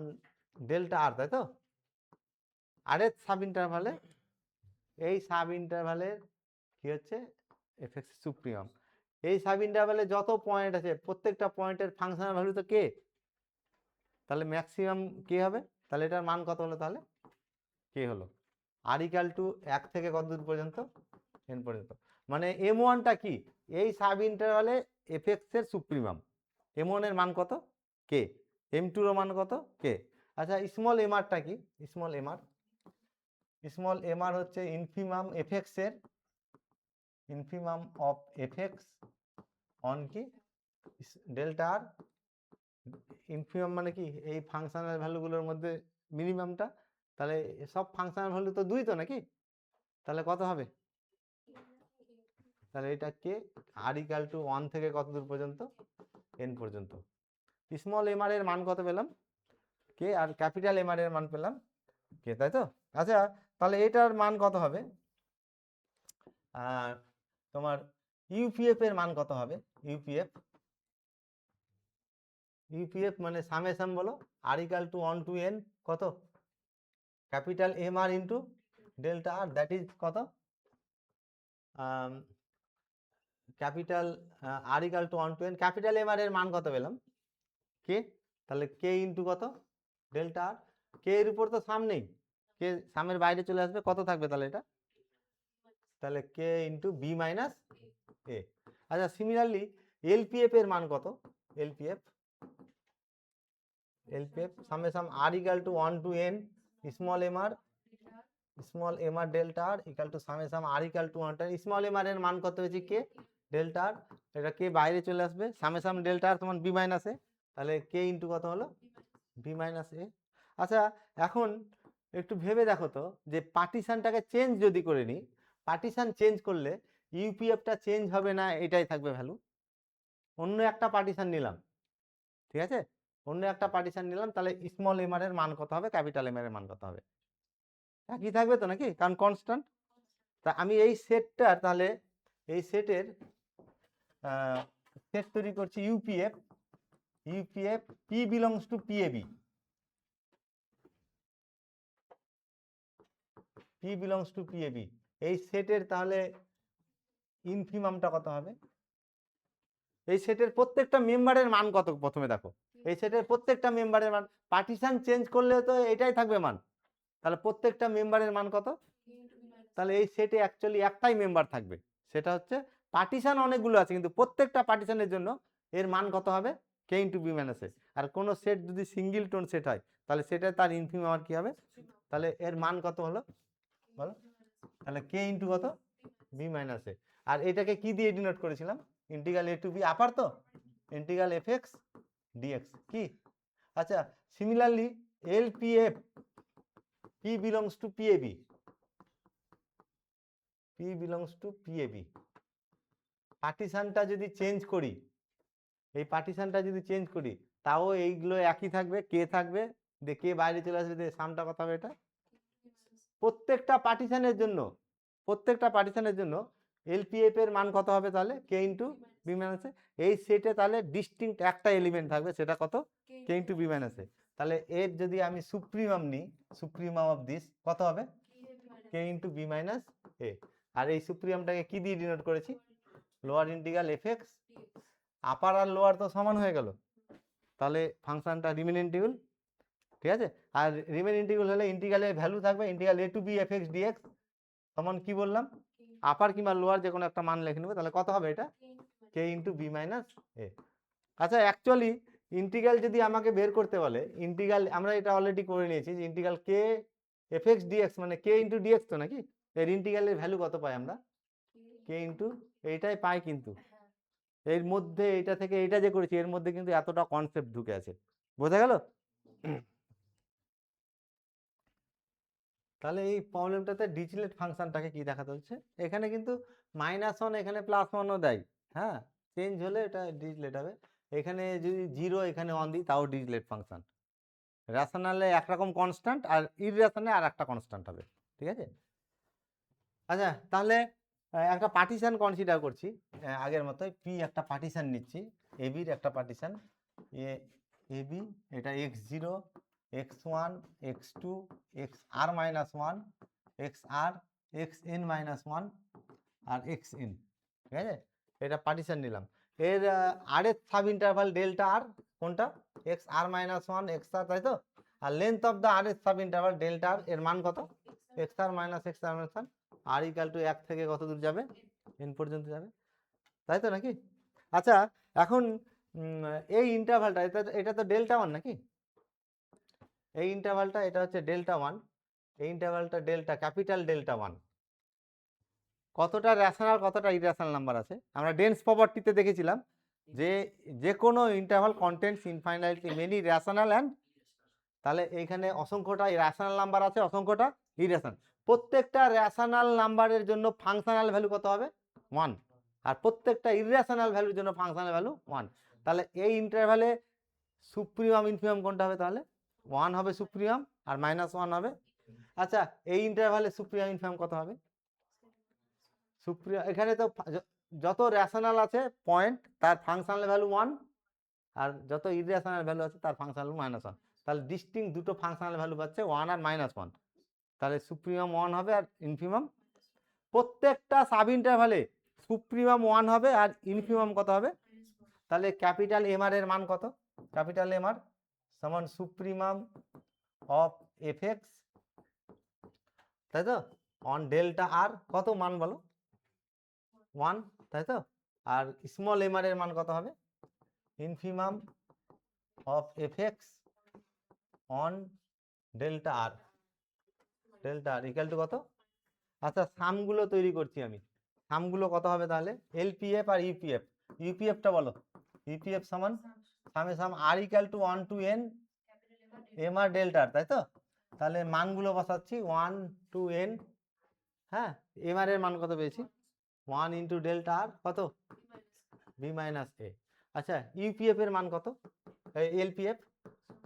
Speaker 1: ডেল্টা আর, তাই তো। আরের সাব ইন্টারভালে, এই সাব ইন্টারভালের কি হচ্ছে এফ এক্স সুপ্রিমাম। এই সাব ইন্টারভালে যত পয়েন্ট আছে প্রত্যেকটা পয়েন্টের ফাংশনাল ভ্যালু তো কে, তাহলে ম্যাক্সিমাম কে হবে, তাহলে এটার মান কত হলো, তাহলে কে হলো, আর ইকাল টু 1 থেকে কত দূর পর্যন্ত, n পর্যন্ত। মানে এম ওয়ানটা কি, এই সাব ইন্টারভালে এফ এক্স এর সুপ্রিমাম, এম ওয়ান এর মান কত, কে, এম টুর মান কত, কে। আচ্ছা, স্মল এম আরটা কি, স্মল এম আর হচ্ছে ইনফিমাম এফ এক্স এর, infimum of F X on কি ডেল্টা আর, ইনফিমাম মানে কি এই ফাংশনাল ভ্যালুগুলোর মধ্যে মিনিমামটা, তাহলে সব ফাংশনাল ভ্যালু তো 2 তো নাকি, তাহলে কত হবে, তাহলে এটা কে, আর ইকাল টু 1 থেকে কত দূর পর্যন্ত, n পর্যন্ত। স্মল এম আর এর মান কত পেলাম, কে, আর ক্যাপিটাল এম আর এর মান পেলাম কে, তাই তো। আচ্ছা, তাহলে এটার মান কত হবে, তোমার ইউপিএফ এর মান কত হবে, ইউপিএফ মানে সামেশন বলো, R equal to 1 to n কত, capital M R into delta R that is কত, capital R equal to 1 to n, capital M R এর মান কত পেলাম, কে, তাহলে কে ইন্টু কত ডেল্টা আর, কে এর উপর তো সাম নেই, কে সামের বাইরে চলে আসবে, কত থাকবে তাহলে এটা, তাহলে K into B minus A. আচ্ছা সিমিলারলি এলপিএফ এর মান কত, LPF summation R equal to 1 to n small M R delta R equal to summation R equal to 1 to n, small M R এর মান কত হয়েছে কে ডেল্টা আর, এটা কে বাইরে চলে আসবে, সামেশন ডেল্টা আর সমান বি মাইনাস এ, তাহলে কে ইন্টু কত হলো বি মাইনাস এ। আচ্ছা এখন একটু ভেবে দেখো তো যে পার্টিশনটাকে চেঞ্জ যদি করে নিই, পার্টিশন চেঞ্জ করলে ইউপিএফটা চেঞ্জ হবে না, এটাই থাকবে ভ্যালু, অন্য একটা পার্টিশন নিলাম, ঠিক আছে, অন্য একটা পার্টিশন নিলাম, তাহলে স্মল এম আর এর মান কত হবে, ক্যাপিটাল এম আর এর মান কত হবে, একই থাকবে তো নাকি, কারণ কনস্ট্যান্ট। তা আমি এই সেটটার তাহলে এই সেটের সেট তৈরি করছি UPF P belongs to P A B, P belongs to PAB, এই সেটের তাহলে ইনফিমামটা কত হবে, এই সেটের প্রত্যেকটা মেম্বারের মান কত প্রথমে দেখো, এই সেটের প্রত্যেকটা মেম্বারের মান, পার্টিশন চেঞ্জ করলে তো এটাই থাকবে মান, তাহলে প্রত্যেকটা মেম্বারের মান কত, তাহলে এই সেটে অ্যাকচুয়ালি একটাই মেম্বার থাকবে, সেটা হচ্ছে, পার্টিশন অনেকগুলো আছে কিন্তু প্রত্যেকটা পার্টিশনের জন্য এর মান কত হবে কে ইন্টু বি মাইনাস এ। আর কোনো সেট যদি সিঙ্গেল টোন সেট হয় তাহলে সেটা তার ইনফিমাম কি হবে, তাহলে এর মান কত হলো বলো, তাহলে কে ইন্টু কত বি মাইনাস এ। আর এটাকে কি দিয়ে ডিনোট করেছিলাম, integral A to B upper, তো ইন্টিগ্রাল এফ এক্স ডিএক্স কি। আচ্ছা similarly LPF P belongs to P A B, P belongs to P A B, পার্টিশনটা যদি চেঞ্জ করি, এই পার্টিশনটা যদি চেঞ্জ করি তাও এইগুলো একই থাকবে, কে থাকবে, কে বাইরে চলে আসবে, সামটা কত হবে, এটা প্রত্যেকটা পার্টিশনের জন্য এলপিএফ এর মান কত হবে, তাহলে K into B minus A. এই সেটে তাহলে ডিস্টিংক্ট একটা এলিমেন্ট থাকবে, সেটা কত কে ইন্টু বি মাইনাস এ। তাহলে এর যদি আমি সুপ্রিমাম নিই, সুপ্রিমাম অফ দিস কত হবে কে ইন্টু বি মাইনাস এ। আর এই সুপ্রিমামটাকে কি দিয়ে ডিনোট করেছি, লোয়ার ইন্টিগ্রাল এফ এক্স, আপার আর লোয়ার তো সমান হয়ে গেল, তাহলে ফাংশনটা রিমেন ইন্টিগ্রাল, ঠিক আছে। আর রিমেন ইন্টিগ্রাল হলে ইন্টিগ্রালের ভ্যালু থাকবে integral A to B F X D X সমান কি বললাম, আপার কিংবা লোয়ার যে কোনো একটা মান লিখে নেবো, তাহলে কত হবে এটা কে ইন্টু বি মাইনাস এ। আচ্ছা অ্যাকচুয়ালি ইন্টিগ্রাল যদি আমাকে বের করতে বলে, ইন্টিগ্রাল আমরা এটা অলরেডি করে নিয়েছি যে ইন্টিগ্রাল কে এফ এক্স ডিএক্স মানে কে ইন্টু ডিএক্স তো নাকি, এর ইন্টিগ্রালের ভ্যালু কত পাই আমরা কে ইন্টু, এইটাই পাই, কিন্তু এর মধ্যে এটা থেকে এটা যে করেছি এর মধ্যে কিন্তু এতটা কনসেপ্ট ঢুকে আছে, বোঝা গেল। তাহলে এই প্রবলেমটাতে ডিরিচলেট ফাংশনটাকে কি দেখাতে হচ্ছে, এখানে কিন্তু -1 এখানে +1ও দেয়, হ্যাঁ চেঞ্জ হলে এটা ডিরিচলেট হবে, এখানে যদি 0 এখানে 1 দিই তাও ডিরিচলেট ফাংশন, রেশনালে একরকম কনস্ট্যান্ট আর ইররেশনালে আর একটা কনস্ট্যান্ট হবে, ঠিক আছে। আচ্ছা তাহলে একটা পার্টিশন কনসিডার করছি, আগের মতোই পি একটা পার্টিশন নিচ্ছি, এবির একটা পার্টিশন এবি, এটা x0 x1 x2 xr -1 xr xn -1 আর xn, ঠিক আছে, এটা পার্টিশন নিলাম, এর আর এর সাব ইন্টারভাল ডেল্টা আর কোনটা xr -1 xr, তাই তো, আর লেন্থ অফ দ্য আর এর সাব ইন্টারভাল ডেল্টা আর এর মান কত xr xr -1, R equal to 1 থেকে কত দূর যাবে n পর্যন্ত যাবে, তাই তো নাকি। আচ্ছা এখন এই ইন্টারভালটা এটা তো ডেল্টা 1 নাকি, এই ইন্টারভালটা এটা হচ্ছে ডেল্টা 1, এই ইন্টারভালটা ডেল্টা ক্যাপিটাল ডেল্টা 1, কতটা রেশনাল কতটা ইরেশনাল নাম্বার আছে আমরা ডেন্স প্রপার্টিতে দেখেছিলাম যে যে কোনো interval contents infinitely many rational and, তাহলে এইখানে অসংখ্যটা রেশনাল নাম্বার আছে, অসংখ্যটা ইরেশনাল, প্রত্যেকটা রেশনাল নাম্বারের জন্য ফাংশনাল ভ্যালু কত হবে 1, আর প্রত্যেকটা ইরেশনাল ভ্যালুর জন্য ফাংশনাল ভ্যালু 1, তাহলে এই ইন্টারভ্যালে সুপ্রিমাম ইনফিমাম কোনটা হবে, তাহলে 1 হবে সুপ্রিমাম আর -1 হবে। আচ্ছা এই ইন্টারভ্যালে সুপ্রিমাম ইনফিমাম কত হবে, সুপ্রিমাম এখানে তো যত রেশনাল আছে পয়েন্ট তার ফাংশনাল ভ্যালু 1, আর যত ইরেশনাল ভ্যালু আছে তার ফাংশনাল ভ্যালু -1, তাহলে ডিস্টিংক্ট দুটো ফাংশনাল ভ্যালু পাচ্ছে 1 আর -1, তাহলে সুপ্রিমাম 1 হবে আর ইনফিমাম, প্রত্যেকটা সাব ইন্টারভালে সুপ্রিমাম 1 হবে আর ইনফিমাম কত হবে? তাহলে ক্যাপিটাল এম আর এর মান কত? ক্যাপিটাল এম আর সমান সুপ্রিমাম অফ এফ এক্স, তাই তো, অন ডেল্টা আর কত মান বলো? 1, তাই তো। আর স্মল এম আর এর মান কত হবে? Infimum of F X on delta R, delta R equal to কত? আচ্ছা সামগুলো তৈরি করছি আমি, সামগুলো কত হবে তাহলে? এলপিএফ আর ইউপিএফ, ইউপিএফটা বলো। ইউপিএফ সমান summation R equal to 1 to N M R delta আর, তাই তো। তাহলে মানগুলো বসাচ্ছি 1 টু এন, হ্যাঁ, এম আর এর মান কত পেয়েছি? 1 ইন্টু ডেল্টা আর কত? B minus A. আচ্ছা ইউপিএফ এর মান কত? LPF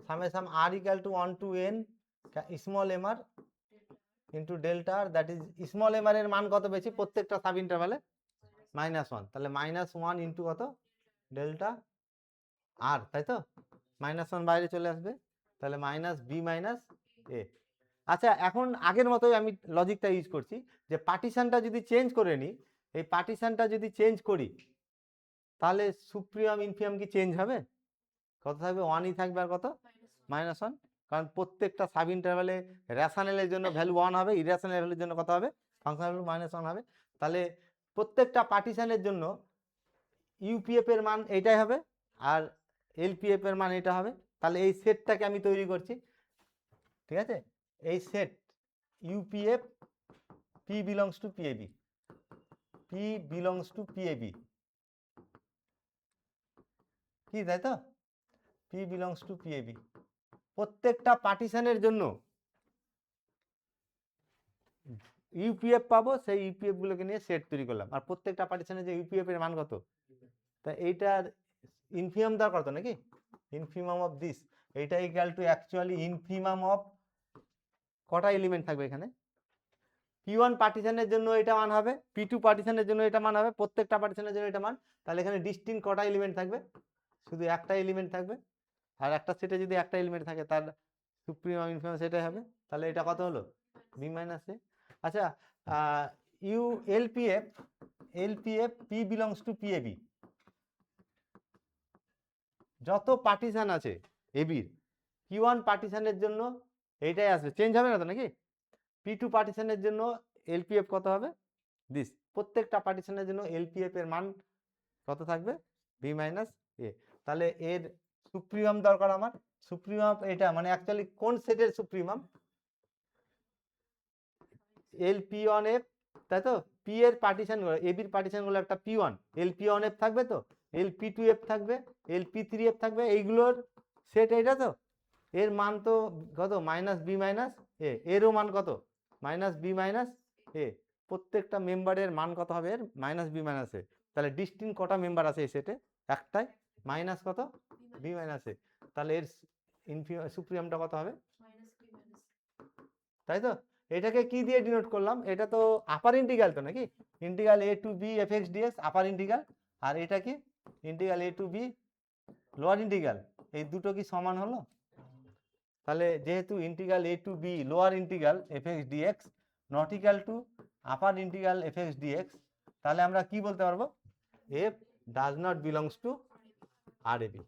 Speaker 1: summation R equal to 1 to N small M R into delta R, that is small M R এর মান কত পেয়েছি প্রত্যেকটা সাব ইন্টারভালে? -1, তাহলে -1 ইন্টু কত? ডেল্টা আর, তাই তো। -1 বাইরে চলে আসবে, তাহলে মাইনাস বি মাইনাস এ। আচ্ছা এখন আগের মতোই আমি লজিকটা ইউজ করছি, যে পার্টিশনটা যদি চেঞ্জ করে নিই, এই পার্টিশনটা যদি চেঞ্জ করি তাহলে সুপ্রিমাম ইনফিমাম কি চেঞ্জ হবে? কত থাকবে? 1ই থাকবে আর কত? -1, কারণ প্রত্যেকটা সাব ইন্টারভালে রেশনালের জন্য ভ্যালু 1 হবে, ইরেশনাল ভ্যালুর জন্য কত হবে? ফাংশনাল ভ্যালু -1 হবে। তাহলে প্রত্যেকটা পার্টিশনের জন্য ইউপিএফ এর মান এইটাই হবে আর এলপিএফ এর মান এটা হবে। তাহলে এই সেটটাকে আমি তৈরি করছি, ঠিক আছে। এই set UPF P belongs to P A B, P belongs to PAB কি, তাই তো, পি বিলংস টু পিএবি। প্রত্যেকটা পার্টিশনের জন্য ইউপিএফ পাবো, সেই ইউপিএফ গুলোকে নিয়ে সেট তৈরি করলাম, আর প্রত্যেকটা পার্টিশনের যে ইউপিএফ এর মান কত, তা এইটার ইনফিমাম দেওয়ার কত নাকি, ইনফিমাম অফ দিস, এইটা equal to actually infimum of কটা এলিমেন্ট থাকবে এখানে? P1 পার্টিশনের জন্য এটা মান হবে, P2 পার্টিশনের জন্য এটা মান হবে, প্রত্যেকটা পার্টিশনের জন্য এটা মান। তাহলে এখানে ডিস্টিংক্ট কটা এলিমেন্ট থাকবে? শুধু একটা এলিমেন্ট থাকবে, আর একটা সেটে যদি একটা এলিমেন্ট থাকে তার সুপ্রিমাম ইনফিমাম সেটাই হবে। তাহলে এটা কত হলো? B minus A. আচ্ছা U LPF, LPF P belongs to PAB, যত পার্টিশন আছে এবির, P1 পার্টিশনের জন্য এইটাই আসবে, চেঞ্জ হবে না তো নাকি? P2 পার্টিশনের জন্য এলপিএফ কত হবে? দিস। প্রত্যেকটা পার্টিশনের জন্য এলপিএফ এর মান কত থাকবে? B minus A. তাহলে এর সুপ্রিমাম দরকার আমার, সুপ্রিমাম এটা মানে অ্যাকচুয়ালি কোন সেটের সুপ্রিমাম? LP1F, তাই তো। পি এর পার্টিশন গুলো, এবির পার্টিশন গুলো একটা P1, LP1F থাকবে তো, LP2F থাকবে, LP3F থাকবে, এইগুলোর সেট এটা তো। এর মান তো কত? মাইনাস বি মাইনাস এ। এরও মান কত? মাইনাস বি মাইনাস এ। প্রত্যেকটা মেম্বারের মান কত হবে এর? Minus B minus A. তাহলে ডিস্টিংক্ট কটা মেম্বার আছে এই সেটে? একটাই, মাইনাস কত? B minus A. তাহলে এর সুপ্রিমামটা কত হবে? তাই তো। এটাকে কি দিয়ে ডিনোট করলাম? এটা তো আপার ইন্টিগ্রাল তো নাকি, integral A to B F X D X upper integral, আর এটা কি integral A to B lower integral. এই দুটো কি সমান হলো? তাহলে যেহেতু integral A to B lower integral F X D X not equal to upper integral F X dx, তাহলে আমরা কি বলতে পারবো? F does not belongs to R A B.